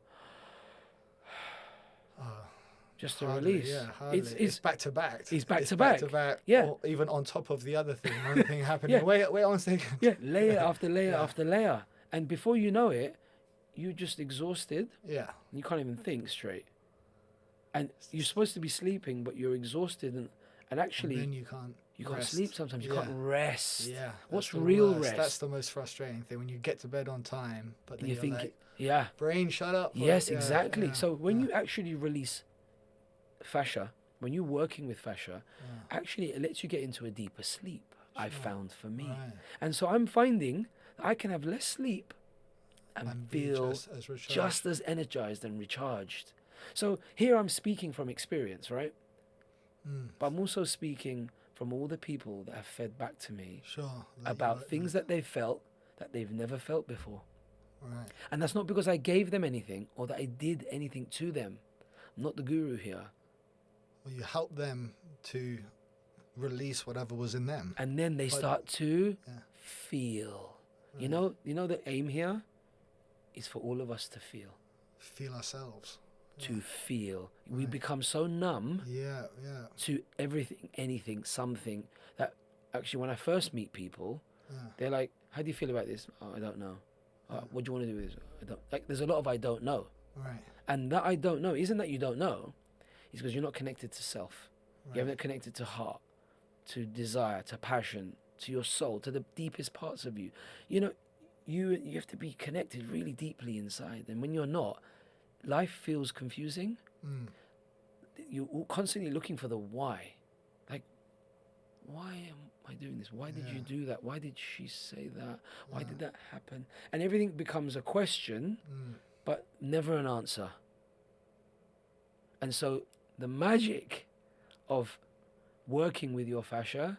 just to release? Yeah, hardly. It's back to back. It's back to back. Yeah. Or even on top of the other thing, another thing happening. Yeah. Wait on a second. Yeah, layer after layer after layer. And before you know it, you're just exhausted. Yeah. You can't even think straight. And you're supposed to be sleeping, but you're exhausted, and actually and then you can't sleep sometimes. You can't rest. Yeah. What's real worst. rest? That's the most frustrating thing, when you get to bed on time, but then you think, like, brain, shut up. Yes, exactly. Yeah. So when you actually release fascia, when you're working with fascia, actually it lets you get into a deeper sleep. Sure. I found for me. Right. And so I'm finding that I can have less sleep and feel just as energized and recharged. So here I'm speaking from experience, right? But I'm also speaking from all the people that have fed back to me about things that they've felt that they've never felt before. Right. And that's not because I gave them anything or that I did anything to them. I'm not the guru here. Well, you help them to release whatever was in them. And then they start to feel. Right. You know the aim here is for all of us to feel. Feel ourselves. To feel. Right. We become so numb to everything, anything, something, that actually when I first meet people, they're like, how do you feel about this? Oh, I don't know. What do you want to do with this? I don't. Like, there's a lot of I don't know. Right. And that I don't know isn't that you don't know. It's because you're not connected to self. Right. You haven't connected to heart, to desire, to passion, to your soul, to the deepest parts of you. You know, you have to be connected really deeply inside. And when you're not, life feels confusing. You're constantly looking for the why. Like, why am I doing this? Why did you do that? Why did she say that? Why did that happen? And everything becomes a question, but never an answer. And so the magic of working with your fascia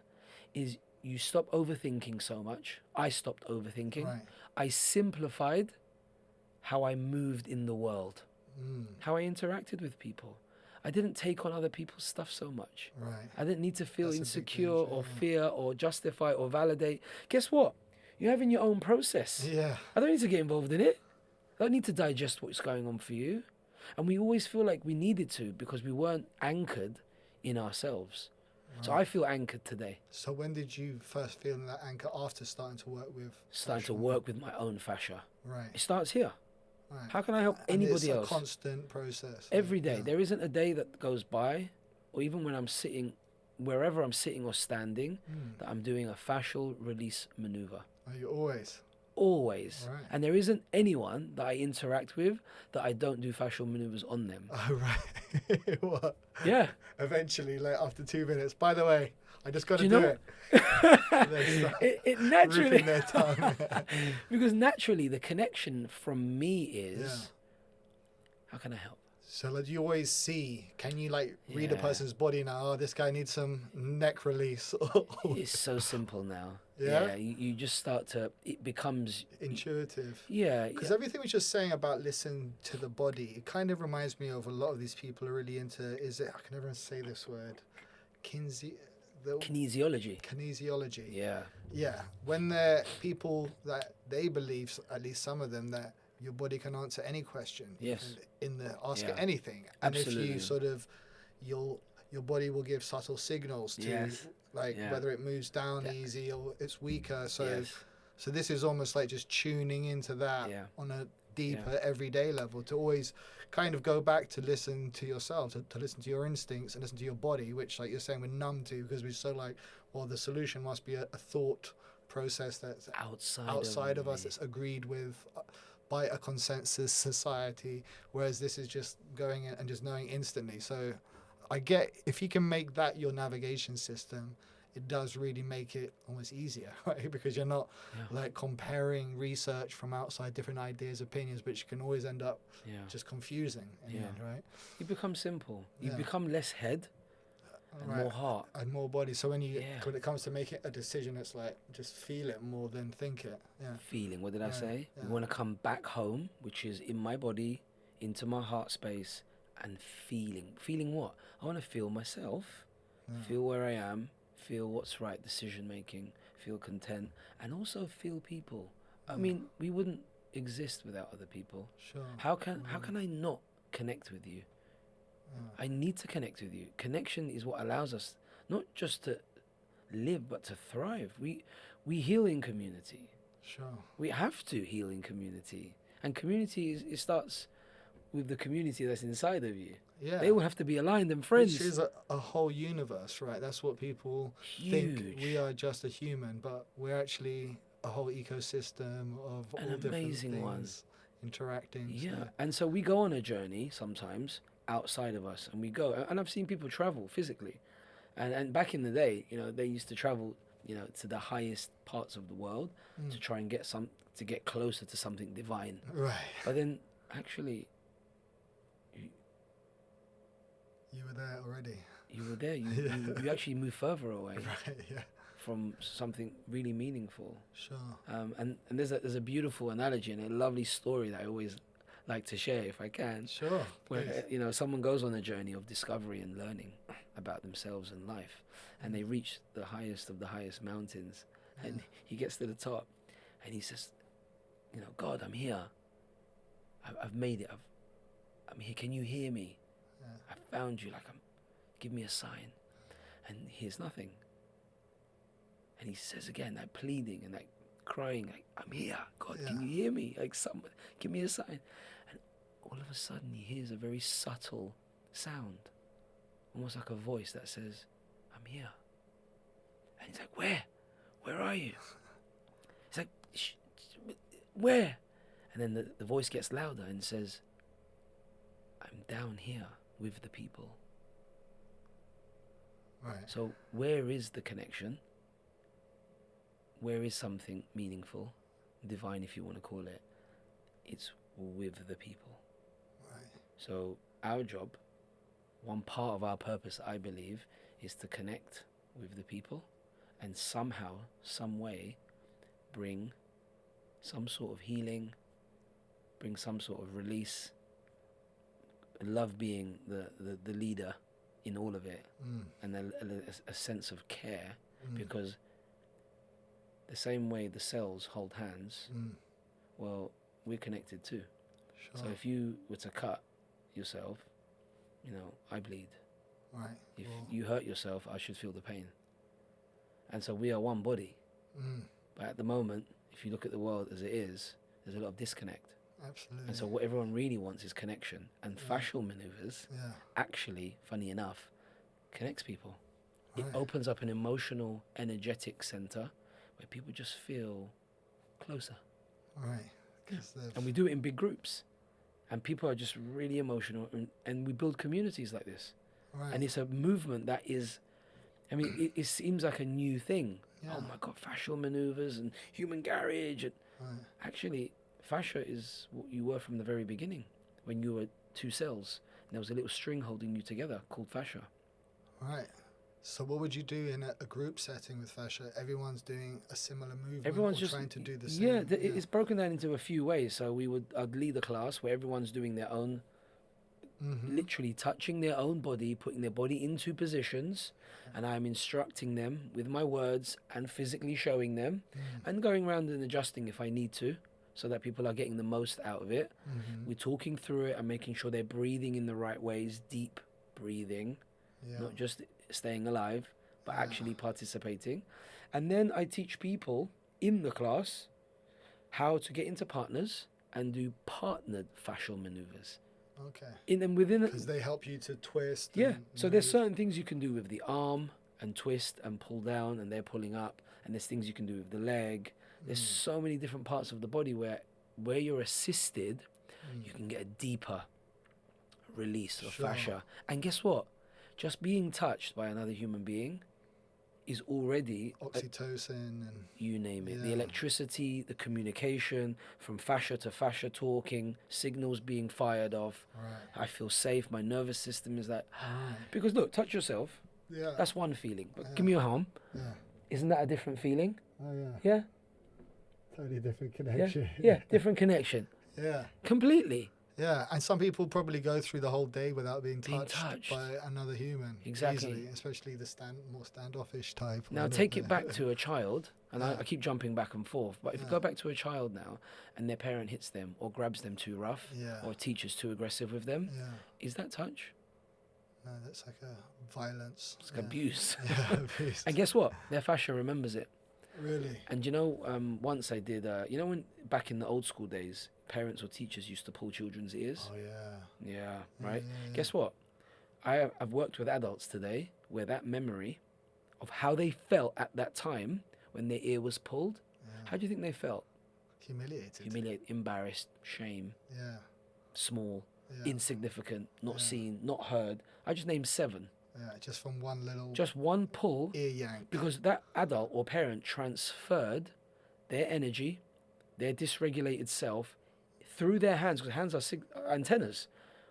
is you stop overthinking so much. I stopped overthinking. Right. I simplified how I moved in the world, how I interacted with people. I didn't take on other people's stuff so much. Right. I didn't need to feel insecure or fear or justify or validate. Guess what? You're having your own process. Yeah. I don't need to get involved in it. I don't need to digest what's going on for you. And we always feel like we needed to because we weren't anchored in ourselves. Right. So I feel anchored today. So when did you first feel that anchor after starting to work with my own fascia? Right. It starts here. Right. How can I help anybody else? It's a constant process. Every day. There isn't a day that goes by, or even when I'm sitting, wherever I'm sitting or standing, that I'm doing a fascial release maneuver. Are you always? Always. Right. And there isn't anyone that I interact with that I don't do fascial maneuvers on them. Oh, right. What? Yeah. Eventually, like after 2 minutes. By the way, I just got to do it. It naturally. Their tongue. Because naturally, the connection from me is, how can I help? So like, you always see, can you like read a person's body now? Oh, this guy needs some neck release. It's so simple now. Yeah? You just start to, it becomes intuitive. Yeah. Because everything we were just saying about listen to the body, it kind of reminds me of a lot of these people are really into, I can never say this word, kinesiology. Kinesiology. Yeah. Yeah. When they're people that they believe, at least some of them, that your body can answer any question. Yes. Ask it anything. And Absolutely. if you sort of, your body will give subtle signals to whether it moves down easy or it's weaker. So this is almost like just tuning into that on a deeper everyday level, to always kind of go back to listen to yourself, to listen to your instincts and listen to your body, which, like you're saying, we're numb to because we're so like, well, the solution must be a thought process that's outside of us, that's agreed with by a consensus society, whereas this is just going in and just knowing instantly. So I get if you can make that your navigation system, it does really make it almost easier, right? Because you're not like comparing research from outside, different ideas, opinions, which can always end up just confusing in the end, right? You become simple. You become less head and more heart. And more body. So when it comes to making a decision, it's like just feel it more than think it. Yeah. Feeling, what did I say? We want to come back home, which is in my body, into my heart space, and feeling. Feeling what? I want to feel myself, feel where I am, feel what's right, decision making, feel content, and also feel people. I mean, we wouldn't exist without other people. Sure. How can I not connect with you? I need to connect with you. Connection is what allows us not just to live, but to thrive. We heal in community. Sure. We have to heal in community. And community it starts with the community that's inside of you. Yeah. They will have to be aligned and friends. Which is a whole universe, right? That's what people think. We are just a human, but we're actually a whole ecosystem of all different things interacting. Yeah. So. And so we go on a journey sometimes outside of us, and we go, and I've seen people travel physically, and back in the day, they used to travel, to the highest parts of the world to try and get closer to something divine. Right. But then actually, you were there already. You were there. You actually moved further away. Right. Yeah. From something really meaningful. Sure. And there's a beautiful analogy and a lovely story that I always like to share if I can. Sure. Where someone goes on a journey of discovery and learning about themselves and life, and they reach the highest of the highest mountains, and he gets to the top, and he says, God, I'm here. I've made it. I'm here. Can you hear me? I found you. Give me a sign. And he hears nothing. And he says again, that pleading and that crying, I'm here. God, can you hear me? Someone, give me a sign. And all of a sudden, he hears a very subtle sound, almost like a voice that says, I'm here. And he's like, where? Where are you? He's like, where? And then the voice gets louder and says, I'm down here with the people. Right. So where is the connection? Where is something meaningful, divine if you want to call it? It's with the people. Right. So our job, one part of our purpose, I believe, is to connect with the people and somehow, some way, bring some sort of healing, bring some sort of release, love being the leader in all of it, and a sense of care, because the same way the cells hold hands, well, we're connected too. Sure. So if you were to cut yourself, I bleed. Right. If you hurt yourself, I should feel the pain. And so we are one body. But at the moment, if you look at the world as it is, there's a lot of disconnect. Absolutely. And so what everyone really wants is connection. And fascial maneuvers actually, funny enough, connects people. Right. It opens up an emotional, energetic center where people just feel closer. Right. And we do it in big groups. And people are just really emotional. And we build communities like this. Right. And it's a movement that is, it seems like a new thing. Yeah. Oh my God, fascial maneuvers and human garage. And actually, fascia is what you were from the very beginning, when you were two cells. And there was a little string holding you together called fascia. Right. So what would you do in a group setting with fascia? Everyone's doing a similar movement. Everyone's just trying to do the same. Yeah, it's broken down into a few ways. So I'd lead a class where everyone's doing their own, literally touching their own body, putting their body into positions, and I'm instructing them with my words and physically showing them, and going around and adjusting if I need to, so that people are getting the most out of it. We're talking through it and making sure they're breathing in the right ways, deep breathing, not just staying alive, but actually participating. And then I teach people in the class how to get into partners and do partnered fascial maneuvers. Okay. Because they help you to twist. Yeah. So there's certain things you can do with the arm and twist and pull down, and they're pulling up. And there's things you can do with the leg. There's so many different parts of the body where you're assisted, you can get a deeper release of fascia. And guess what? just being touched by another human being is already oxytocin and you name it. The electricity, the communication, from fascia to fascia talking, signals being fired off. Right. I feel safe. My nervous system is like, because look, touch yourself. Yeah. That's one feeling. But give me your arm. Yeah. Isn't that a different feeling? Oh yeah. Yeah. Totally different connection. Yeah. Different connection. Yeah. Completely. Yeah, and some people probably go through the whole day without being touched by another human. Exactly. Easily, especially the more standoffish type. Now take it back to a child, and I keep jumping back and forth, but if you go back to a child now, and their parent hits them, or grabs them too rough, or a teacher's too aggressive with them, is that touch? No, that's like a violence. It's like abuse. Yeah, abuse. And guess what? Their fascia remembers it. Really? And you know, once I did, you know when back in the old school days, parents or teachers used to pull children's ears? Oh, yeah. Yeah, right? Yeah. Guess what? I've worked with adults today where that memory of how they felt at that time when their ear was pulled, how do you think they felt? Humiliated, embarrassed, shame, small, insignificant, not seen, not heard. I just named 7. Yeah, just from one pull, ear yank. Because that adult or parent transferred their energy, their dysregulated self, through their hands, because hands are antennas.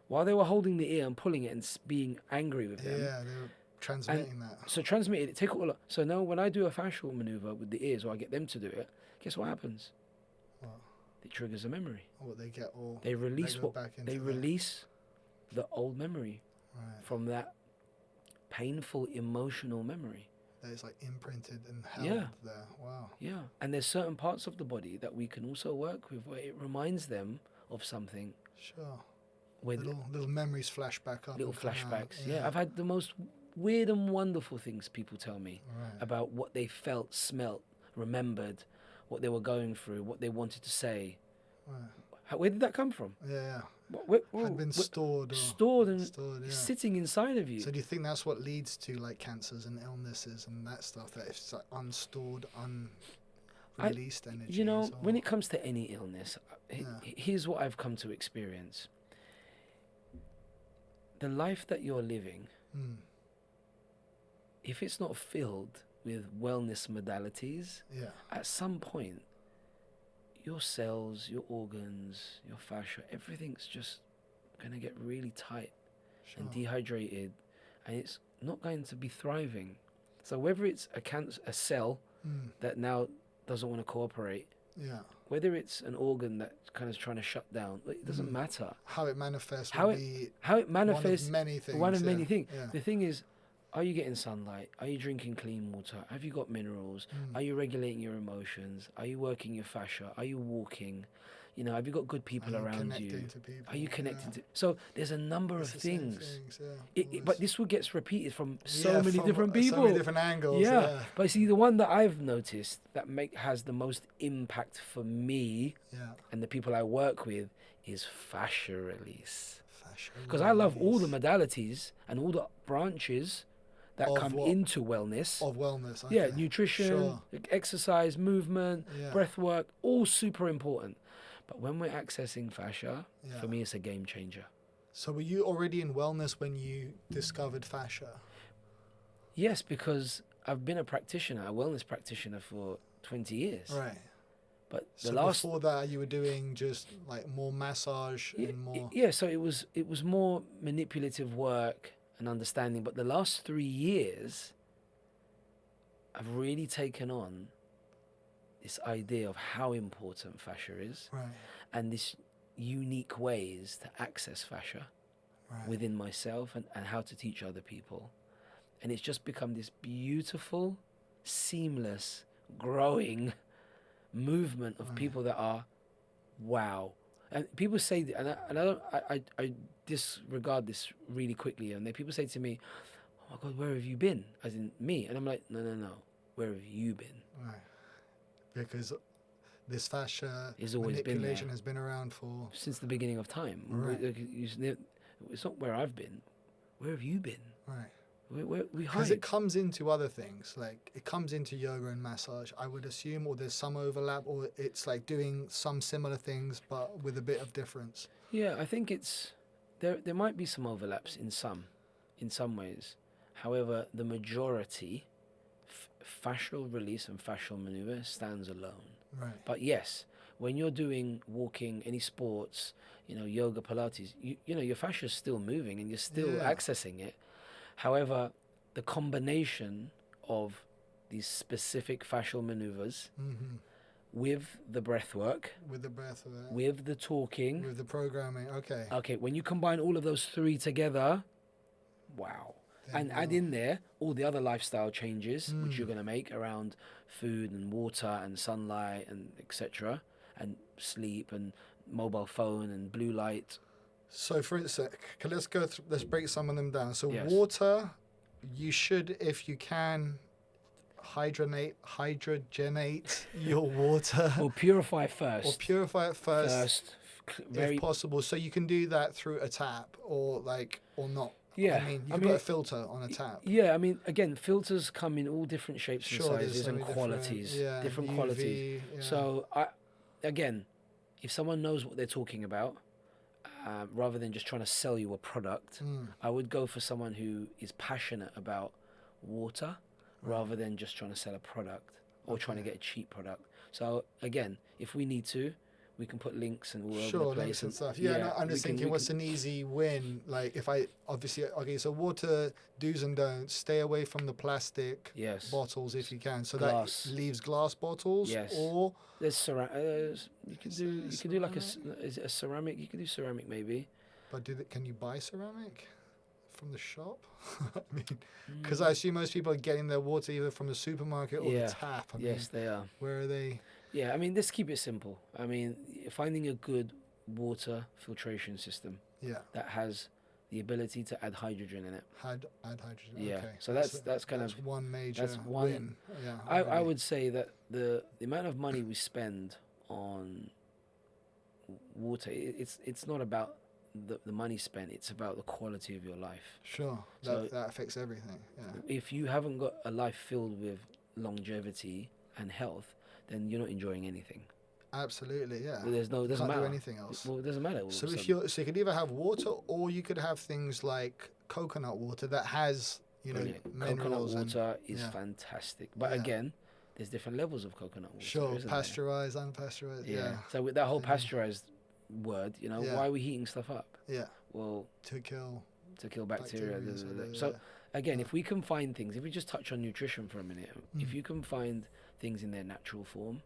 While they were holding the ear and pulling it and being angry with them. Yeah, they were transmitting that. So transmitted it, take all. So now when I do a fascial maneuver with the ears, or I get them to do it, guess what happens? What? It triggers a memory. What they get all. They release they release the old memory from that painful emotional memory. That is like imprinted and held there. Wow. Yeah, and there's certain parts of the body that we can also work with where it reminds them of something. Sure. With little memories flash back up. Little flashbacks. Yeah, I've had the most weird and wonderful things people tell me about what they felt, smelt, remembered, what they were going through, what they wanted to say. Right. Where did that come from? Yeah. Had been stored and sitting inside of you. So do you think that's what leads to like cancers and illnesses and that stuff? That it's like unstored, unreleased energy. You know, when it comes to any illness, here's what I've come to experience. The life that you're living, if it's not filled with wellness modalities, at some point, your cells, your organs, your fascia, everything's just going to get really tight and dehydrated, and it's not going to be thriving. So whether it's a cell that now doesn't want to cooperate, whether it's an organ that kind of trying to shut down, it doesn't matter. How it manifests how it manifests, one of many things. The thing is, are you getting sunlight? Are you drinking clean water? Have you got minerals? Are you regulating your emotions? Are you working your fascia? Are you walking? You know, have you got good people around you? Are you connected to? So there's a number of things. But this one gets repeated from so many different people. So many different angles. Yeah. But see, the one that I've noticed that has the most impact for me and the people I work with is fascia release. Because I love all the modalities and all the branches that come into wellness. Of wellness. Okay. Yeah, nutrition, exercise, movement, breath work, all super important. But when we're accessing fascia, for me, it's a game changer. So were you already in wellness when you discovered fascia? Yes, because I've been a wellness practitioner for 20 years. Right. But before that, you were doing just like more massage and more... Yeah, so it was more manipulative work and understanding. But the last 3 years, I've really taken on this idea of how important fascia is, and this unique ways to access fascia within myself and how to teach other people. And it's just become this beautiful, seamless, growing movement of people that are wow. And people say, I disregard this really quickly, and people say to me, oh my God, where have you been? As in me. And I'm like, no, where have you been? Right. Because this fascia manipulation has been around since the beginning of time. Right. It's not where I've been. Where have you been? Right. Because it comes into other things, like it comes into yoga and massage, I would assume, or there's some overlap, or it's like doing some similar things but with a bit of difference. Yeah, I think there might be some overlaps in some in some ways. However, the majority, fascial release and fascial maneuver stands alone. Right. But yes, when you're doing walking, any sports, yoga, Pilates, your fascia is still moving and you're still accessing it. However, the combination of these specific fascial maneuvers with the breath work, with the talking, with the programming, okay, when you combine all of those three together, wow. And add in there all the other lifestyle changes which you're going to make around food and water and sunlight and etc. and sleep and mobile phone and blue light. So for instance, let's break some of them down. So Yes. water, you should, if you can, hydrogenate your water. Or purify first. Or purify it first, if possible. So you can do that through a tap or not. Yeah, I mean, you can put a filter on a tap. Yeah, I mean, again, filters come in all different shapes and sizes and qualities. Different UV, qualities. Yeah. So, again, if someone knows what they're talking about, rather than just trying to sell you a product, I would go for someone who is passionate about water rather than just trying to sell a product or trying to get a cheap product. So, again, if we need to, we can put links and all over the place and stuff. I'm just thinking, what's an easy win? Like, if I obviously so water do's and don'ts. Stay away from the plastic bottles if you can. So glass. That leaves glass bottles. Yes. Or there's you can do like a ceramic. You can do ceramic maybe. But can you buy ceramic from the shop? I mean, because I assume most people are getting their water either from the supermarket or the tap. Yes, they are. Where are they? Yeah, I mean, let's keep it simple. I mean, finding a good water filtration system that has the ability to add hydrogen in it. Add hydrogen. Yeah. Okay. So that's one major win. Yeah. I would say that the amount of money we spend on water, it's not about the money spent. It's about the quality of your life. Sure. So that affects everything. Yeah. If you haven't got a life filled with longevity and health, then you're not enjoying anything. Absolutely, yeah. Well, doesn't can't matter. do anything else. Well, it doesn't matter. So you could either have water or you could have things like coconut water that has minerals. Coconut water is fantastic, but again, there's different levels of coconut water. Sure, pasteurized, unpasteurized. Yeah. So with that whole pasteurized word, why are we heating stuff up? Yeah. Well, to kill bacteria. So again, if we can find things, if we just touch on nutrition for a minute, if you can find things in their natural form,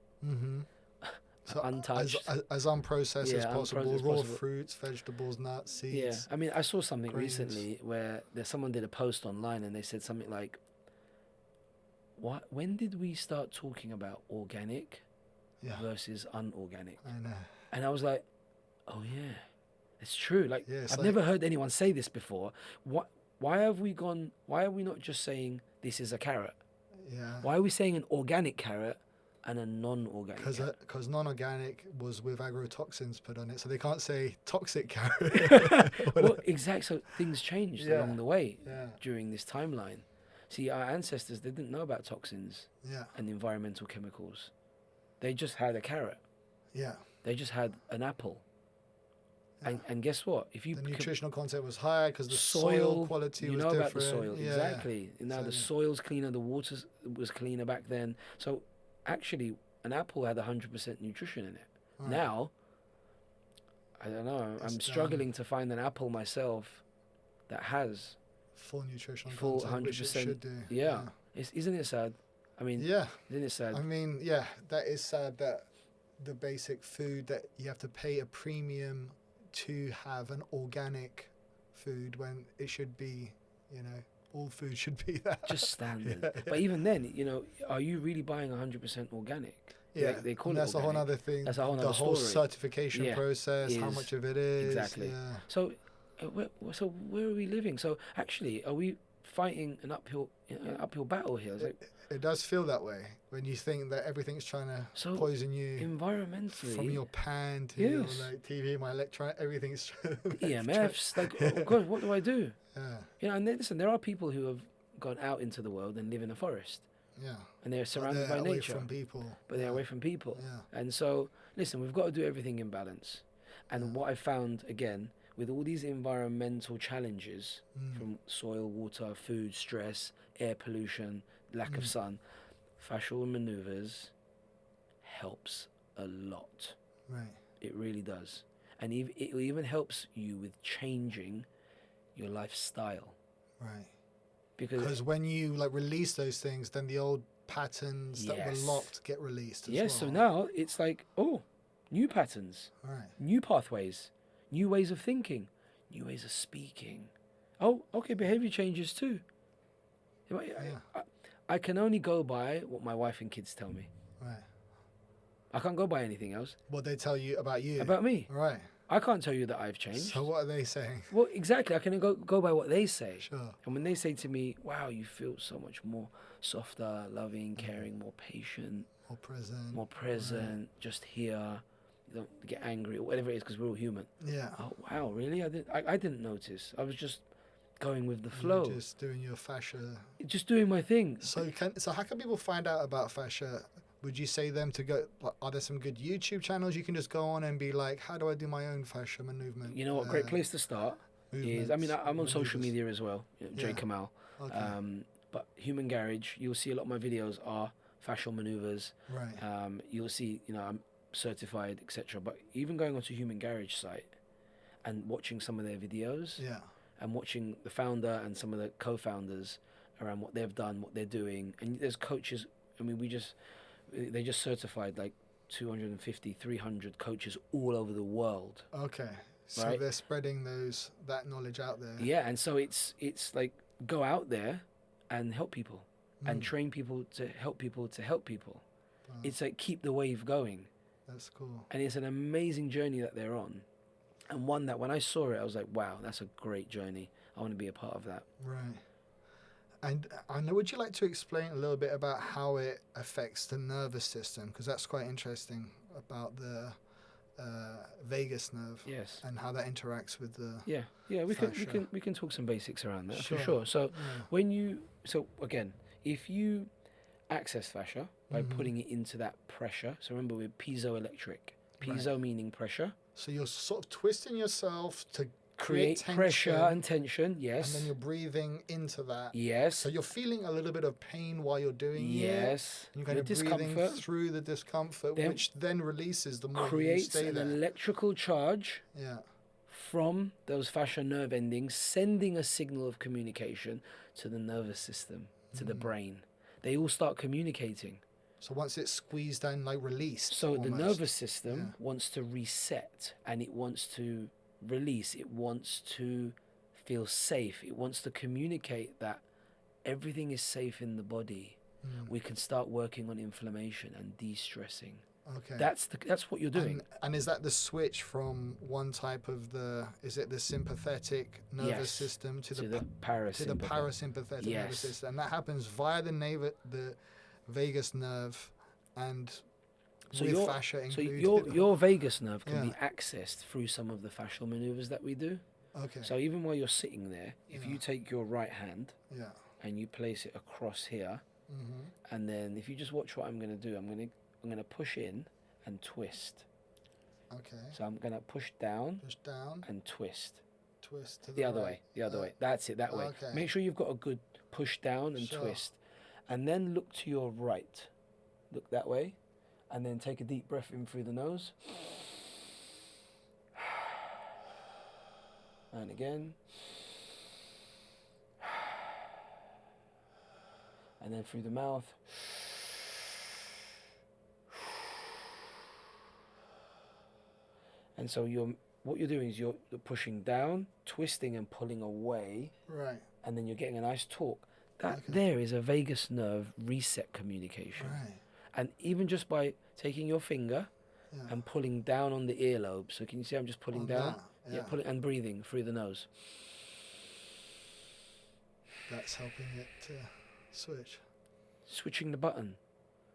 so untouched, as unprocessed as possible, raw fruits, vegetables, nuts, seeds. Yeah, I mean, I saw something recently where someone did a post online and they said something like, when did we start talking about organic versus unorganic? I know. And I was like, oh yeah, it's true. Like, I've never heard anyone say this before. Why are we not just saying this is a carrot? Yeah. Why are we saying an organic carrot and a non-organic carrot? Because non-organic was with agrotoxins put on it, so they can't say toxic carrot. Well, exactly. So things changed along the way during this timeline. See, our ancestors, they didn't know about toxins and environmental chemicals. They just had a carrot. Yeah. They just had an apple. And guess what? If the nutritional content was higher because the soil quality was different. You know about the soil, exactly. Now the soil's cleaner, the water was cleaner back then. So actually, an apple had 100% nutrition in it. Right. Now, I don't know. I'm struggling to find an apple myself that has full nutritional full content, 100%. Which it should do. Yeah. Isn't it sad? I mean, isn't it sad? I mean, that is sad that the basic food that you have to pay a premium to have an organic food when it should be, all food should be that. Just standard. But even then, are you really buying 100% organic? Yeah, they call it that's organic. A whole other thing. That's a whole other The whole story. certification process, how much of it is. Exactly. Yeah. So where are we living? So actually, are we fighting an uphill battle here? It does feel that way when you think that everything's trying to poison you. Environmentally, from your pan to your TV, my electronic, everything's EMFs. Like, oh God, what do I do? Yeah. And listen, there are people who have gone out into the world and live in a forest. Yeah. And they're surrounded by nature. Away from people. But they're away from people. Yeah. And so, listen, we've got to do everything in balance. And what I found, again, with all these environmental challenges from soil, water, food, stress, air pollution, lack of sun, fascial maneuvers helps a lot. Right. It really does. And it even helps you with changing your lifestyle. Right. Because when you like release those things, then the old patterns that were locked get released as well. Yes, so now it's like, oh, new patterns, right, new pathways, new ways of thinking, new ways of speaking. Oh, okay, behavior changes too. I can only go by what my wife and kids tell me. Right. I can't go by anything else. What they tell you about you. About me. Right. I can't tell you that I've changed. So what are they saying? Well, exactly. I can go by what they say. Sure. And when they say to me, wow, you feel so much more softer, loving, caring, more patient. More present, right. Just here. You don't get angry or whatever it is because we're all human. Yeah. Oh, wow, really? I didn't notice. I was just going with the flow. You're just doing your fascia. Just doing my thing. So how can people find out about fascia? Would you say them to go? Are there some good YouTube channels you can just go on and be like, how do I do my own fascia movement? You know what? Great place to start is. I mean, I'm on social media as well. Jay Kemal. Okay. But Human Garage, you'll see a lot of my videos are fascial maneuvers. Right. You'll see, I'm certified, etc. But even going onto Human Garage site and watching some of their videos. Yeah. And watching the founder and some of the co-founders around what they've done, what they're doing, and there's coaches. I mean, they just certified like 250, 300 coaches all over the world. Okay. So right? They're spreading that knowledge out there. Yeah, and so it's like go out there and help people and train people to help people to help people. Wow. It's like keep the wave going. That's cool. And it's an amazing journey that they're on. And one that when I saw it, I was like, wow, that's a great journey. I want to be a part of that. Right. And I know, would you like to explain a little bit about how it affects the nervous system? Because that's quite interesting about the vagus nerve. Yes. And how that interacts with the we can talk some basics around that for sure. So again, if you access fascia by putting it into that pressure, so remember we're piezoelectric. Piezo meaning pressure. So you're sort of twisting yourself to create pressure and tension, yes. And then you're breathing into that. Yes. So you're feeling a little bit of pain while you're doing it. Yes. And you're kind of breathing through the discomfort, which then releases the more you stay there. Creates an electrical charge from those fascia nerve endings, sending a signal of communication to the nervous system, to the brain. They all start communicating. So once it's squeezed and like released. So almost. The nervous system wants to reset and it wants to release. It wants to feel safe. It wants to communicate that everything is safe in the body. We can start working on inflammation and de-stressing. Okay. That's what you're doing. And is that the switch from one type of is it the sympathetic nervous system to the parasympathetic nervous system? And that happens via the vagus nerve and with fascia included. So your vagus nerve can be accessed through some of the fascial maneuvers that we do. Okay. So even while you're sitting there, if you take your right hand and you place it across here, and then if you just watch what I'm going to do, I'm going to push in and twist. Okay. So I'm going to push down and twist. Twist to the other way. The other way. That's it, that way. Okay. Make sure you've got a good push down and twist. And then look to your right. Look that way. And then take a deep breath in through the nose. And again. And then through the mouth. And so what you're doing is you're pushing down, twisting and pulling away. Right. And then you're getting a nice torque. That there is a vagus nerve reset communication. Right. And even just by taking your finger and pulling down on the earlobe. So can you see I'm just pulling down? Pulling and breathing through the nose. That's helping it to switch. Switching the button.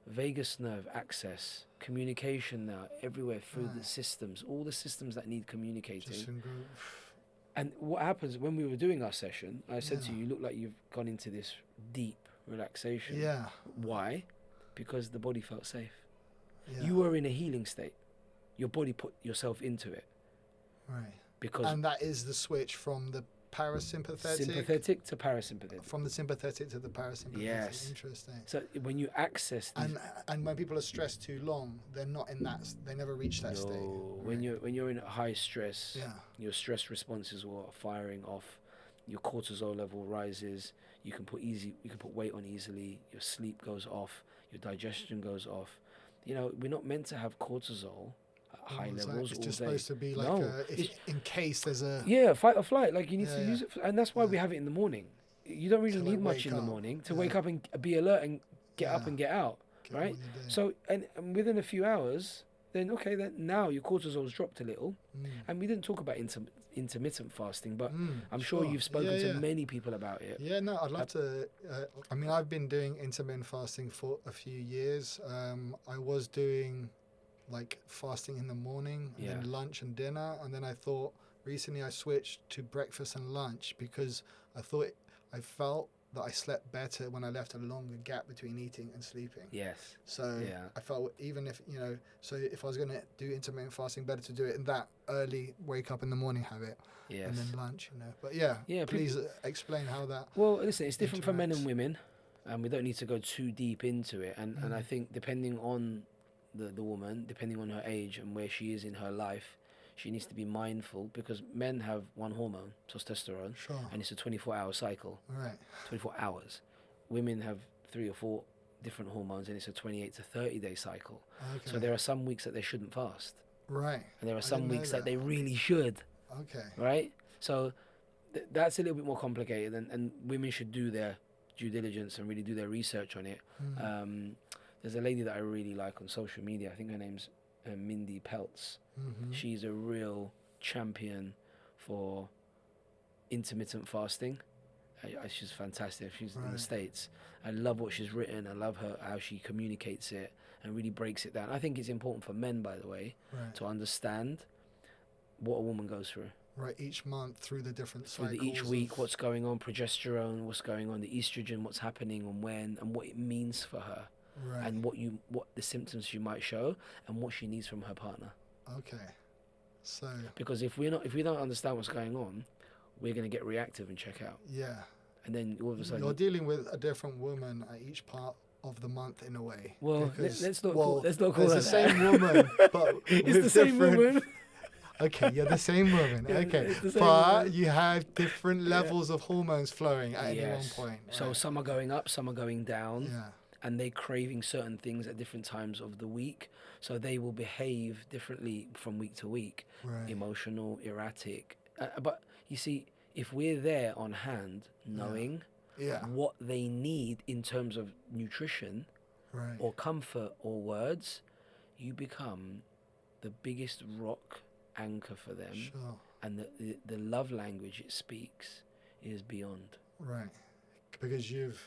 Vagus nerve access. Communication now everywhere through the systems. All the systems that need communicating. And what happens when we were doing our session, I said to you look like you've gone into this deep relaxation. Yeah. Why? Because the body felt safe. Yeah. You were in a healing state. Your body put yourself into it. Right. because and that is the switch from the sympathetic to parasympathetic. From the sympathetic to the parasympathetic. Yes. Interesting. So when you access these, and when people are stressed too long, they're not in that. They never reach that state. Right? When you're in high stress, yeah. your stress responses are firing off. Your cortisol level rises. You can put weight on easily. Your sleep goes off. Your digestion goes off. You know, we're not meant to have cortisol at high levels. It's all just day. supposed to be like in case there's a fight or flight. Like you need to use it, and that's why we have it in the morning. You don't really need much in the morning to wake up and be alert and get up and get out, right? So and within a few hours, then now your cortisol's dropped a little, and we didn't talk about intermittent fasting, but I'm sure you've spoken to many people about it. Yeah, no, I'd love to. I mean, I've been doing intermittent fasting for a few years. I was doing like fasting in the morning, and then lunch and dinner, and then I thought recently I switched to breakfast and lunch because I felt that I slept better when I left a longer gap between eating and sleeping. Yes. So I felt even if, so if I was going to do intermittent fasting, better to do it in that early wake up in the morning habit. Yes. And then lunch, But please explain how that. Well, listen, it's different for men and women, and we don't need to go too deep into it. And I think depending on the woman, depending on her age and where she is in her life, she needs to be mindful because men have one hormone, testosterone, and it's a 24-hour cycle. Right. 24 hours. Women have 3 or 4 different hormones, and it's a 28 to 30-day cycle. Okay. So there are some weeks that they shouldn't fast. Right. And there are some weeks that they really should. Okay. Right? So that's a little bit more complicated, and women should do their due diligence and really do their research on it. There's a lady that I really like on social media. I think her name's Mindy Peltz. She's a real champion for intermittent fasting. She's fantastic. She's in the States. I love what she's written. I love how she communicates it and really breaks it down. I think it's important for men, by the way, to understand what a woman goes through. Right, each month through the different cycles. Each week, what's going on, progesterone, what's going on, the estrogen, what's happening and when, and what it means for her. Right. And what the symptoms she might show and what she needs from her partner. Okay. So because if we don't understand what's going on, we're going to get reactive and check out. Yeah. And then all of a sudden you're dealing with a different woman at each part of the month in a way. Well, let's not call it's the same woman, but it's the same woman. Okay, you're the same woman. Okay, but you have different levels of hormones flowing at any one point. Right? So some are going up, some are going down. Yeah. And they're craving certain things at different times of the week. So they will behave differently from week to week. Right. Emotional, erratic. But you see, if we're there on hand, knowing what they need in terms of nutrition or comfort or words, you become the biggest rock anchor for them. Sure. And the love language it speaks is beyond. Right. Because you've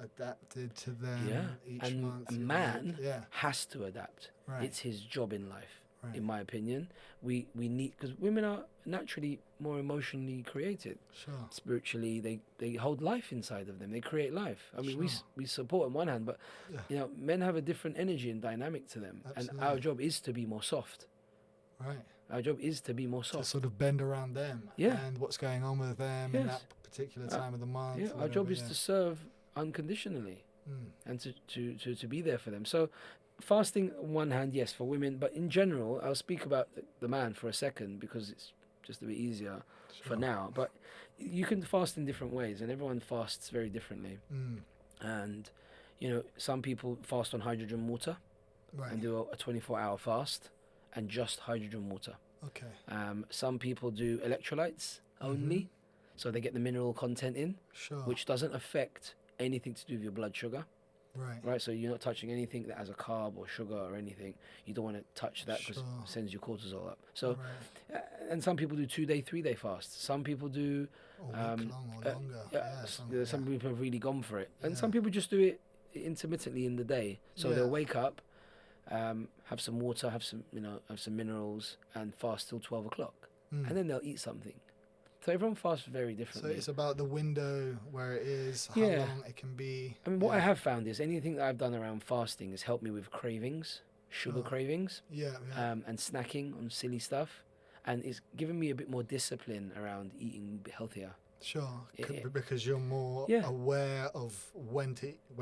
adapted to them each month. A man has to adapt. Right. It's his job in life, in my opinion. We need, because women are naturally more emotionally created. Sure. Spiritually, they hold life inside of them. They create life. I mean, we support on one hand, but men have a different energy and dynamic to them. Absolutely. And our job is to be more soft. Right. Our job is to be more soft. To sort of bend around them. Yeah. And what's going on with them in that particular time of the month. Yeah. Our job is to serve unconditionally and to be there for them. So fasting on one hand, yes, for women, but in general, I'll speak about the man for a second because it's just a bit easier for now. But you can fast in different ways, and everyone fasts very differently. And some people fast on hydrogen water and do a 24-hour fast and just hydrogen water. Okay. Some people do electrolytes only, so they get the mineral content in, which doesn't affect anything to do with your blood sugar. Right. So you're not touching anything that has a carb or sugar or anything. You don't want to touch that because it sends your cortisol up. So, and some people do 2-day, 3-day fasts. Some people do long or longer. Some people have really gone for it, and some people just do it intermittently in the day. So they'll wake up, have some water, have some minerals, and fast till 12 o'clock, and then they'll eat something. So everyone fasts very differently. So it's about the window where it is, how long it can be. I mean, what I have found is anything that I've done around fasting has helped me with cravings, sugar cravings, and snacking on silly stuff. and it's given me a bit more discipline around eating healthier. Sure, because you're more aware of when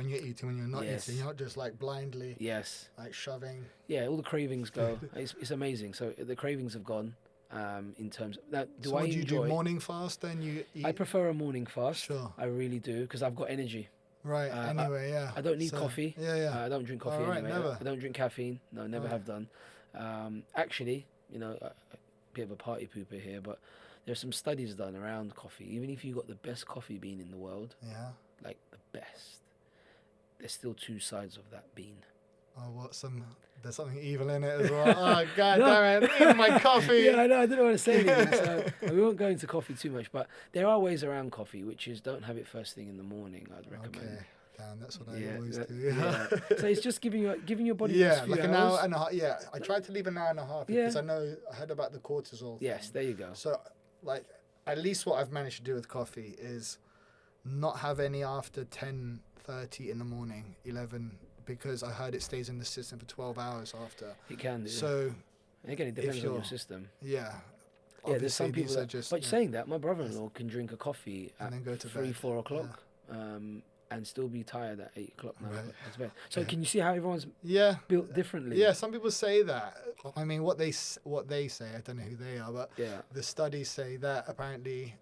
you're eating, when you're not eating. You're not just like blindly like shoving. Yeah, all the cravings go. It's amazing. So the cravings have gone. In terms of that, do you do morning fast then? You eat? I prefer a morning fast. Sure, I really do, because I've got energy. Right. Anyway, I don't need coffee. I don't drink coffee anyway. Never. I don't drink caffeine. No, never have done. Actually, a bit of a party pooper here, but there's some studies done around coffee. Even if you got the best coffee bean in the world, like the best, there's still two sides of that bean. Oh, there's something evil in it as well. Oh, God damn it. Even my coffee. Yeah, I know. I didn't want to say anything. So we won't go into coffee too much, but there are ways around coffee, which is don't have it first thing in the morning, I'd recommend. Okay. Damn, that's what I always do. Yeah. So it's just giving your body like an hour and a half. Yeah, I tried to leave an hour and a half because I heard about the cortisol thing. Yes, there you go. So, like, at least what I've managed to do with coffee is not have any after 10:30 in the morning, 11, because I heard it stays in the system for 12 hours after. It can do. So, again, it depends on your system. Yeah. Yeah, there's some people that just... But saying that, my brother-in-law can drink a coffee at 3, 4 o'clock and still be tired at 8 o'clock now. Right. So can you see how everyone's built differently? Yeah, some people say that. I mean, what they say, I don't know who they are, but the studies say that apparently...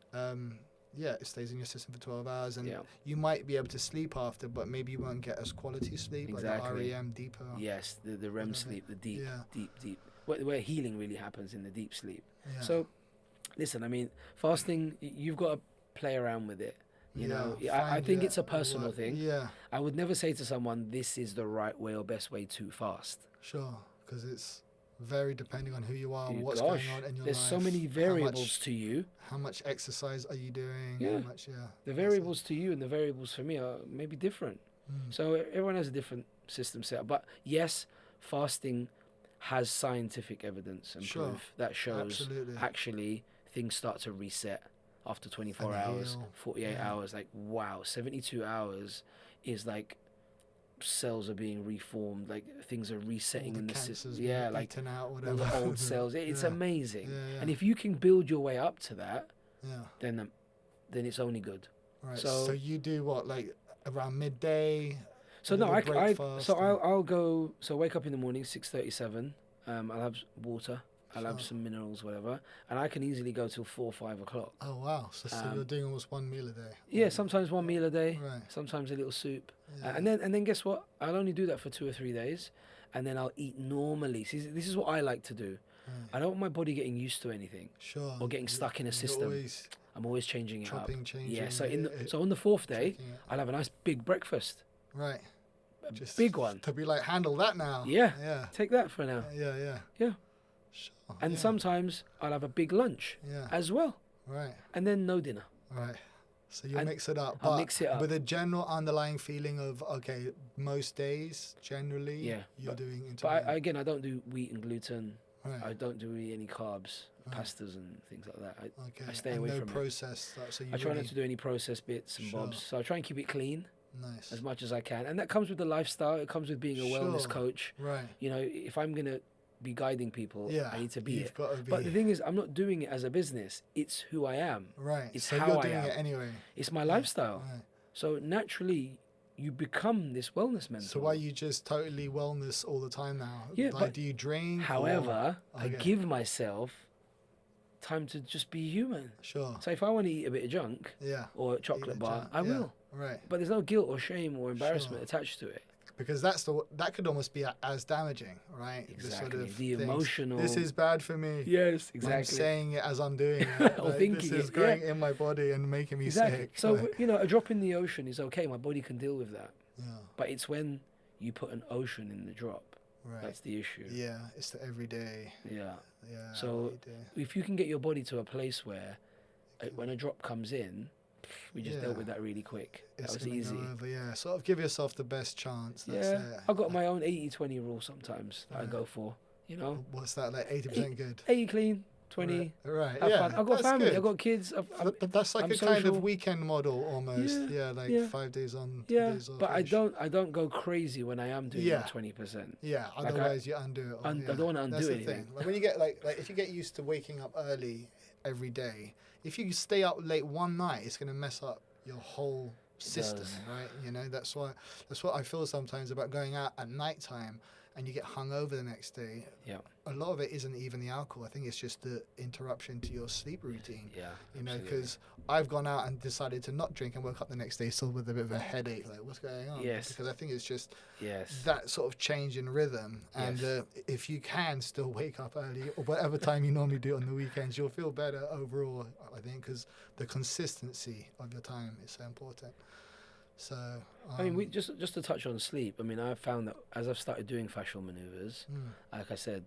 it stays in your system for 12 hours, and you might be able to sleep after, but maybe you won't get as quality sleep, exactly. like REM, deeper. Yes, the REM sleep, the deep, where healing really happens in the deep sleep. Yeah. So, listen, I mean, fasting, you've got to play around with it. You know, I think it's a personal thing. Yeah. I would never say to someone, this is the right way or best way to fast. Sure, because it's very depending on who you are, what's going on in your life. There's so many variables to you. How much exercise are you doing? Yeah. How much, the variables to you and the variables for me are maybe different. So everyone has a different system set up. But yes, fasting has scientific evidence and proof that shows actually things start to reset after 24 hours, 48 hours. Like, wow, 72 hours is like cells are being reformed, like things are resetting in the system. Yeah, like out, all the old cells. It's amazing. And if you can build your way up to that, then it's only good. Right. So you do what, like around midday? So no, I'll go. So wake up in the morning, 6:37. I'll have water. I'll have some minerals, whatever, and I can easily go till 4 or 5 o'clock. Oh wow! So you're doing almost one meal a day. Yeah, sometimes one meal a day. Right. Sometimes a little soup, and then guess what? I'll only do that for 2 or 3 days, and then I'll eat normally. See, this is what I like to do. I don't want my body getting used to anything, or getting stuck in a system. I'm always changing it up. Yeah. So so on the 4th day, I'll have a nice big breakfast. Right. Just big one. To be like, handle that now. Yeah. Yeah. Take that for now. Yeah. Sure. And sometimes I'll have a big lunch as well. Right. And then no dinner. Right. So you mix it up. I'll mix it up. With a general underlying feeling of, okay, most days, generally, you're doing intermittent. But I don't do wheat and gluten. Right. I don't do any carbs, pastas and things like that. I stay away from processed. So I try not to do any processed bits and bobs. So I try and keep it clean. Nice. As much as I can. And that comes with the lifestyle. It comes with being a wellness coach. Right. You know, if I'm going to be guiding people, I need to be it. Got to be. But the thing is, I'm not doing it as a business. It's who I am. Right. It's so how you're I doing am. It anyway. It's my lifestyle. Right. So naturally, you become this wellness mentor. So why are you just totally wellness all the time now? Yeah, like, do you drink? However, I give myself time to just be human. Sure. So if I want to eat a bit of junk or a chocolate bar, I will. Right. But there's no guilt or shame or embarrassment attached to it. Because that could almost be as damaging, right? Exactly. The emotional. This is bad for me. Yes, exactly. I'm saying it as I'm doing it. Or thinking this is going in my body and making me sick. So, a drop in the ocean is okay. My body can deal with that. Yeah. But it's when you put an ocean in the drop. Right. That's the issue. Yeah, it's the everyday. Yeah. So if you can get your body to a place where when a drop comes in, we just dealt with that really quick. That was easy. Sort of give yourself the best chance. That's it. I've got my own 80-20 rule sometimes that I go for, you know. What's that, like 80% good? 80 clean, 20. Right. Have Yeah. fun. I've got That's family. good. I've got kids. That's like I'm a kind social. of weekend model almost. Yeah, Like yeah. 5 days on, 2 Yeah, days off. but I don't go crazy when I am doing Yeah. 20%. Yeah, Like otherwise you undo it. I don't want to undo That's the anything. thing. Like when you get like if you get used to waking up early every day, if you stay up late one night, it's gonna mess up your whole system, right? You know, that's what I feel sometimes about going out at night time and you get hungover the next day. Yeah. A lot of it isn't even the alcohol. I think it's just the interruption to your sleep routine. Yeah. You know, because I've gone out and decided to not drink and woke up the next day still with a bit of a headache. Like, what's going on? Yes. Because I think it's just Yes. that sort of change in rhythm. And if you can still wake up early or whatever time you normally do on the weekends, you'll feel better overall, I think, because the consistency of your time is so important. So I mean, just to touch on sleep. I mean, I've found that as I've started doing fascial maneuvers, like I said,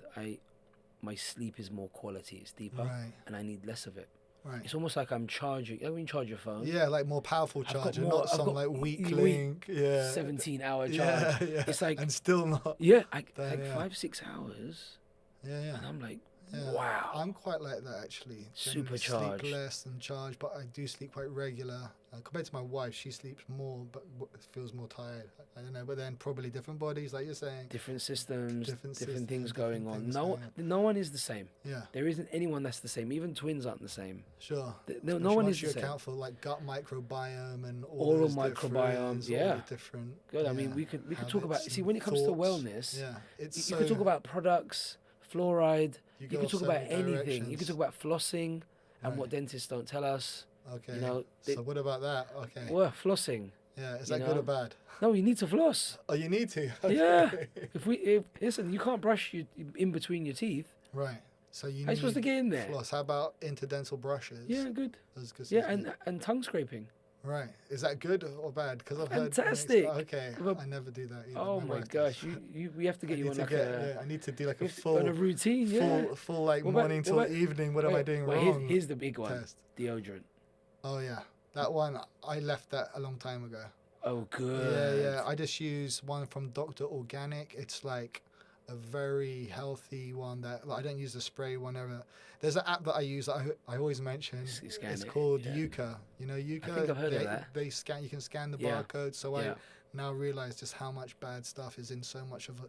my sleep is more quality. It's deeper, and I need less of it. Right. It's almost like I'm charging. You know when you charge your phone? Yeah, like more powerful charger, not some like weak link. Yeah. 17-hour charge. Yeah. It's like and still not. Yeah, like 5-6 hours. Yeah. And I'm like, yeah. wow. I'm quite like that actually. Supercharged. Sleep less than charged, but I do sleep quite regular. Compared to my wife, she sleeps more, but feels more tired. I don't know, but then probably different bodies, like you're saying. Different systems, different things different going on. things No one is the same. Yeah. There isn't anyone that's the same. Even twins aren't the same. Sure. No one is the same. You account for like gut microbiome and oral microbiome. All different. Good. I mean, we could talk about. See, when it comes to wellness, you could talk about products, fluoride. You go could off talk so about many anything. directions. You could talk about flossing and what dentists don't tell us. Okay. You know, so what about that? Okay. Well, flossing. Yeah. Is that good or bad? No, you need to floss. Oh, you need to. Okay. Yeah. If listen, you can't brush in between your teeth. Right. So you. How are you supposed to get in there? Floss. How about interdental brushes? Yeah, good. That's good. Yeah, and tongue scraping. Right. Is that good or bad? Because I've heard. Fantastic. Okay. I never do that either. Oh my gosh, we have to get you on like I need to do like a full on a routine. Yeah. Full like morning till evening. What am I doing wrong? Here's the big one. Test. Deodorant. Oh yeah, that one I left that a long time ago. Oh good. Yeah. I just use one from Dr. Organic. It's like a very healthy one that I don't use the spray one ever. There's an app that I use that I always mention. It's called Yuka. You know Yuka? I think I've heard of that. You can scan the barcode. So I now realize just how much bad stuff is in so much of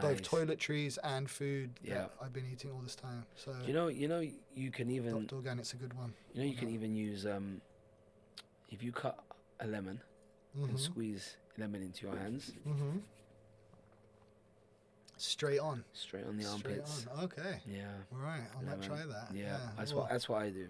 both toiletries and food that I've been eating all this time. So you know you can even Dr. Organic's a good one. You know you can even use if you cut a lemon and squeeze lemon into your hands. Straight on the armpits. Okay. Yeah. Right. I might try that. Yeah. That's what I do.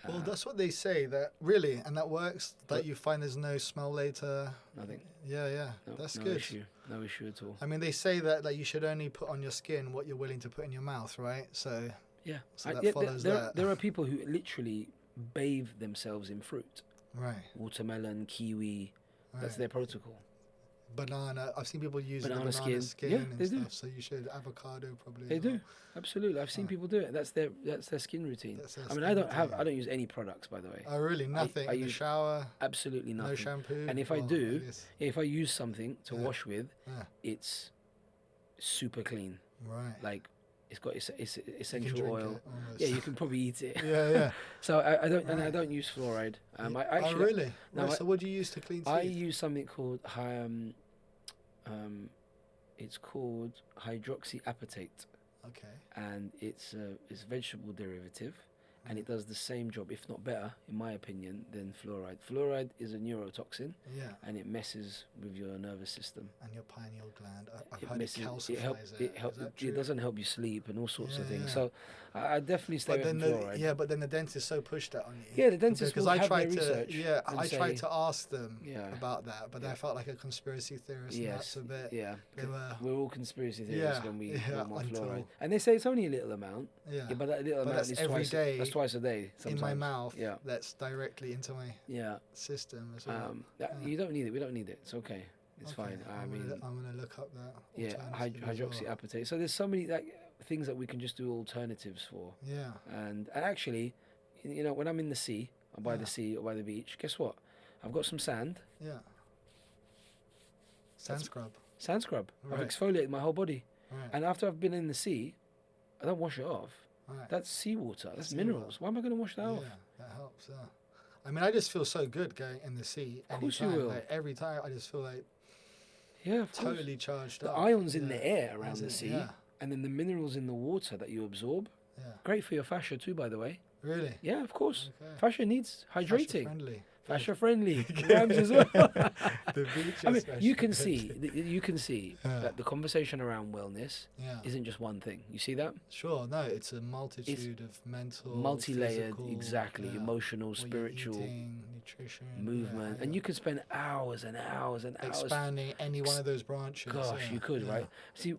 Well, that's what they say. That really, and that works. That you find there's no smell later. Nothing. Yeah. That's good. No issue at all. I mean, they say that you should only put on your skin what you're willing to put in your mouth, right? So yeah. So that follows that. There are people who literally bathe themselves in fruit. Right. Watermelon, kiwi. Right. That's their protocol. Banana. I've seen people use banana skin yeah, and they stuff. do. So you should avocado probably. They do. Absolutely. I've seen people do it. That's their skin routine. I mean, I don't use any products, by the way. Oh really? Nothing. In the shower. Absolutely nothing. No shampoo. And if I do, if I use something to wash with, it's super clean. Right. Like it's got its essential oil. Yeah, you can probably eat it. Yeah. So I don't use fluoride. I actually. Oh really? No, so what do you use to clean teeth? I use something called it's called hydroxyapatite. Okay. And it's vegetable derivative, and it does the same job, if not better, in my opinion, than fluoride. Fluoride is a neurotoxin, and it messes with your nervous system. And your pineal gland. I've heard it calcifies it. It doesn't help you sleep and all sorts of things. So I definitely stay away from fluoride. But then the dentist so pushed that on you. Yeah, the dentist will have their research. Yeah, I tried to ask them about that, but I felt like a conspiracy theorist. Yes, that's a bit. Yeah, we're all conspiracy theorists when we want fluoride. And they say it's only a little amount. Yeah, but that little amount is every day. That's twice a day. Sometimes. In my mouth. Yeah, that's directly into my system as well. You don't need it. We don't need it. It's okay. It's fine. I'm gonna look up that. Yeah, hydroxyapatite. So there's so many things that we can just do alternatives for. Yeah. And actually, when I'm in the sea, or by the sea or by the beach, guess what? I've got some sand. Yeah. Sand scrub. Sand scrub. Right. I've exfoliated my whole body. Right. And after I've been in the sea, I don't wash it off. Right. That's seawater. That's minerals. Why am I going to wash that off? Yeah, that helps. Yeah. I mean, I just feel so good going in the sea. Of course anytime. you will. Like, every time, I just feel like totally charged the up. ions in the air around the sea, Yeah. and then the minerals in the water that you absorb. Yeah. Great for your fascia too, by the way. Really? Yeah, of course. Okay. Fascia needs hydrating. Friendly. Fascia friendly. Rhymes as well. The beach I mean, is you can see Yeah. that the conversation around wellness isn't just one thing. You see that? Sure. No, it's a multitude of mental, multi-layered, physical, exactly, emotional, what you're spiritual, eating, nutrition, movement, and you could spend hours and hours and hours expanding any one of those branches. Gosh, you could, right? See,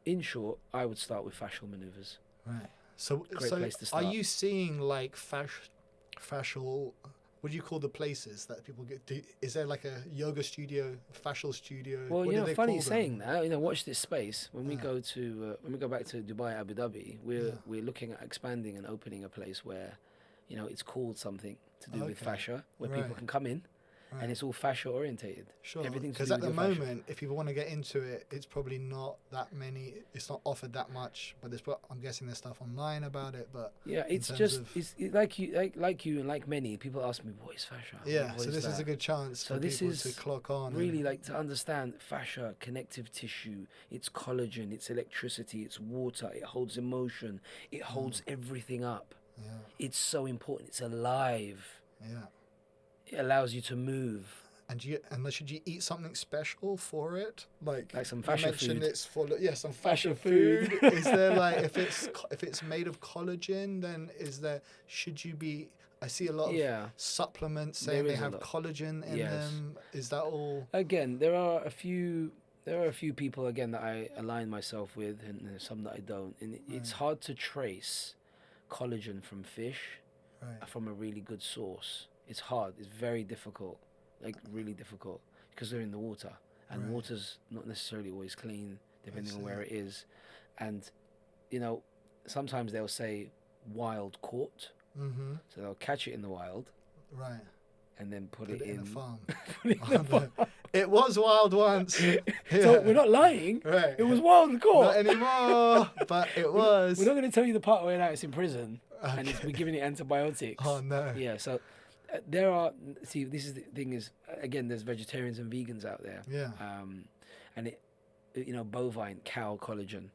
in short, I would start with fascial maneuvers. Right. So, Great place to start. Are you seeing like fascial? What do you call the places that people get? Is there like a yoga studio, fascial studio? Well, what you know, funny call saying that. You know, watch this space. When we go back to Dubai, Abu Dhabi, we're looking at expanding and opening a place where, you know, it's called something to do with fascia, where people can come in. Right. And it's all fascia orientated. Sure. Everything because at the moment, if people want to get into it, it's probably not that many. It's not offered that much. But I'm guessing there's stuff online about it. But yeah, it's just it's like you and like many people ask me, what is fascia? Yeah. So this is a good chance for people to clock on. Really like to understand fascia, connective tissue. It's collagen. It's electricity. It's water. It holds emotion. It holds everything up. Yeah. It's so important. It's alive. Yeah. It allows you to move. And should you eat something special for it, like some fascia food? It's full of, some fascia food. Is there like if it's made of collagen, then should you be? I see a lot of supplements saying they have collagen in them. Is that all? Again, there are a few people again that I align myself with, and there's some that I don't. And it's hard to trace collagen from fish from a really good source. It's hard. It's very difficult, like really difficult, because they're in the water, and water's not necessarily always clean, depending on where it is. And, you know, sometimes they'll say wild caught, so they'll catch it in the wild, right, and then put it in a farm. It was wild once. So we're not lying. Right. It was wild caught. Not anymore, but it was. We're not going to tell you the part where now it's in prison and we're giving it antibiotics. Oh no. Yeah. So. There are, see, this is the thing is, again, there's vegetarians and vegans out there. Yeah. And you know, bovine, cow collagen.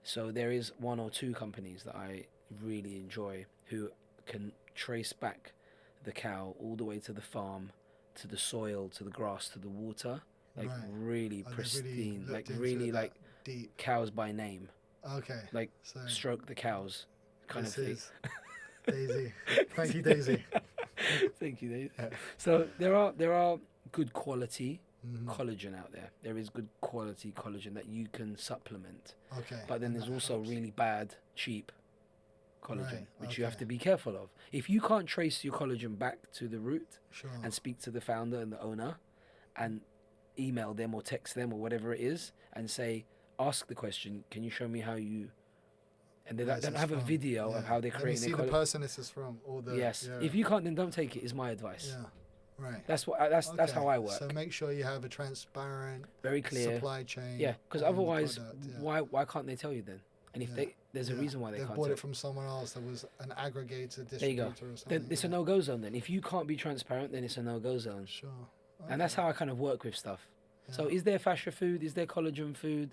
So there is one or two companies that I really enjoy who can trace back the cow all the way to the farm, to the soil, to the grass, to the water. Like really pristine, like really like deep. Cows by name. Okay. Like stroke the cows kind of thing. Daisy. Thank you, Daisy. Thank you, Daisy. Yeah. So there are good quality collagen out there. There is good quality collagen that you can supplement. Okay. But then there's also really bad, cheap collagen, which you have to be careful of. If you can't trace your collagen back to the root and speak to the founder and the owner and email them or text them or whatever it is and say, ask the question, can you show me how you... And they don't have a video of how they're creating their collagen. The person this is from. Or the, If you can't, then don't take it, is my advice. Yeah. Right. That's how I work. So make sure you have a transparent, very clear supply chain. Yeah, because otherwise, why can't they tell you then? And if there's a reason why they can't. They bought it from someone else that was an aggregator distributor. There you go. Or something. Then it's a no-go zone. Then if you can't be transparent, then it's a no-go zone. Sure. Okay. And that's how I kind of work with stuff. Yeah. So is there fascia food? Is there collagen food?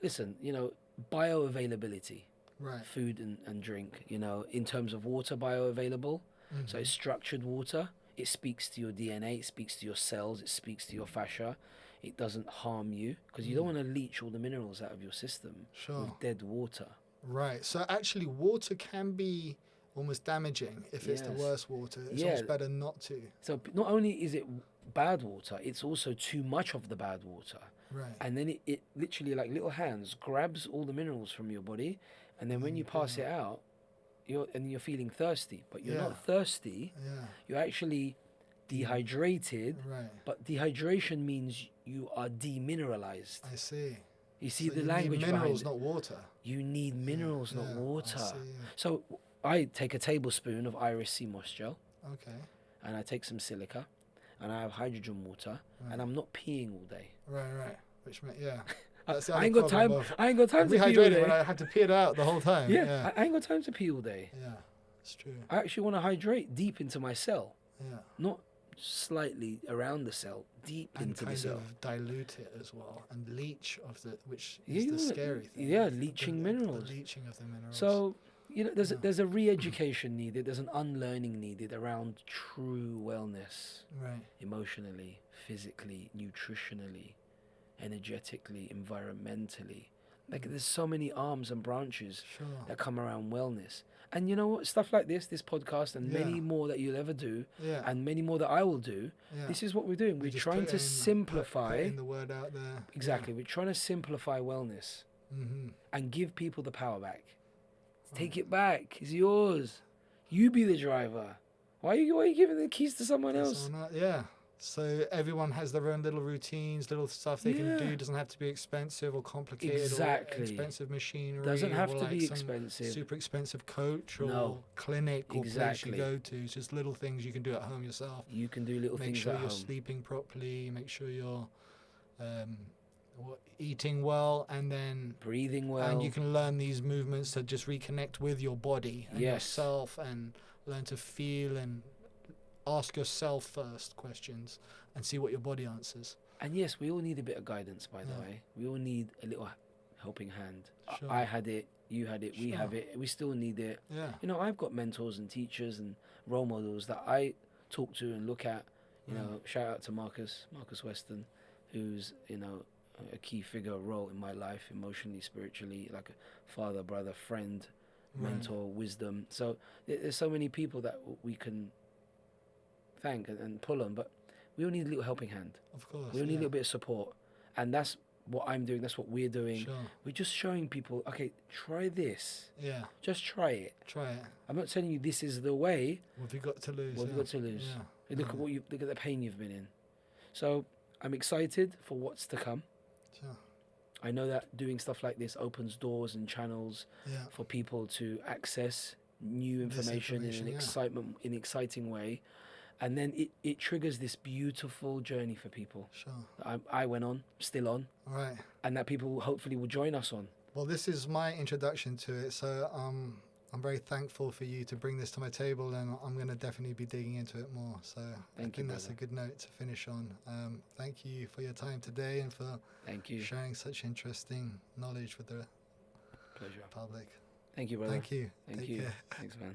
Listen, you know, bioavailability. Right. Food and drink, you know, in terms of water bioavailable. So it's structured water. It speaks to your DNA. It speaks to your cells. It speaks to your fascia. It doesn't harm you because you don't want to leach all the minerals out of your system with dead water. Right. So actually water can be almost damaging if it's the worst water. It's almost better not to. So not only is it bad water, it's also too much of the bad water. Right. And then it literally, like little hands, grabs all the minerals from your body. And then when you pass it out, you're feeling thirsty, but you're not thirsty. Yeah. You're actually dehydrated. Right. But dehydration means you are demineralized. I see. You see the language behind it. You need minerals, not water. You need minerals, not water. I see, So I take a tablespoon of Iris sea moss gel. Okay. And I take some silica, and I have hydrogen water, and I'm not peeing all day. Right. Which meant, That's the I other ain't got time. problem of I ain't got time to pee all rehydrating when day. I have to pee it out the whole time. Yeah, I ain't got time to pee all day. Yeah, it's true. I actually want to hydrate deep into my cell, Yeah. not slightly around the cell, deep And into the kind cell. of dilute it as well, and leach of which Yeah, is the scary thing. yeah, leaching minerals. The leaching of the minerals. So, there's a re-education needed, there's an unlearning needed around true wellness, right. emotionally, physically, nutritionally, energetically, environmentally. Like there's so many arms and branches Sure. that come around wellness. And you know what? Stuff like this podcast, and many more that you'll ever do, and many more that I will do. Yeah. This is what we're doing. We're trying to simplify. Putting the word out there. Exactly. We're trying to simplify wellness and give people the power back. Take it back. It's yours. You be the driver. Why are you giving the keys to someone else? Yeah. So everyone has their own little routines, little stuff they can do. It doesn't have to be expensive or complicated. Exactly. Or expensive machinery. Doesn't have to like be expensive. Super expensive coach or clinic or place you go to. It's just little things you can do at home yourself. You can do little things at home. Make sure you're sleeping properly. Make sure you're eating well, and then breathing well. And you can learn these movements to just reconnect with your body and yourself, and learn to feel and ask yourself first questions and see what your body answers. And yes, we all need a bit of guidance, by the way. We all need a little helping hand. Sure. I had it, you had it, we have it, we still need it. Yeah. You know, I've got mentors and teachers and role models that I talk to and look at. You know, shout out to Marcus Weston, who's, you know, a key figure, role in my life, emotionally, spiritually, like a father, brother, friend, mentor, wisdom. So there's so many people that we can thank and pull on, but we all need a little helping hand. Of course. We all need a little bit of support, and that's what I'm doing. That's what we're doing. Sure. We're just showing people, okay, try this. Yeah. Just try it. Try it. I'm not telling you this is the way. What have you got to lose? What have you got to lose? Yeah. Look at the pain you've been in. So I'm excited for what's to come. Sure. I know that doing stuff like this opens doors and channels for people to access new information in an exciting way. And then it triggers this beautiful journey for people. Sure. I went on, still on. Right. And that people hopefully will join us on. Well, this is my introduction to it. So I'm very thankful for you to bring this to my table, and I'm going to definitely be digging into it more. So I think that's a good note to finish on. Thank you for your time today and for sharing such interesting knowledge with the public. Thank you, brother. Thank you. Thank you. Thanks, man.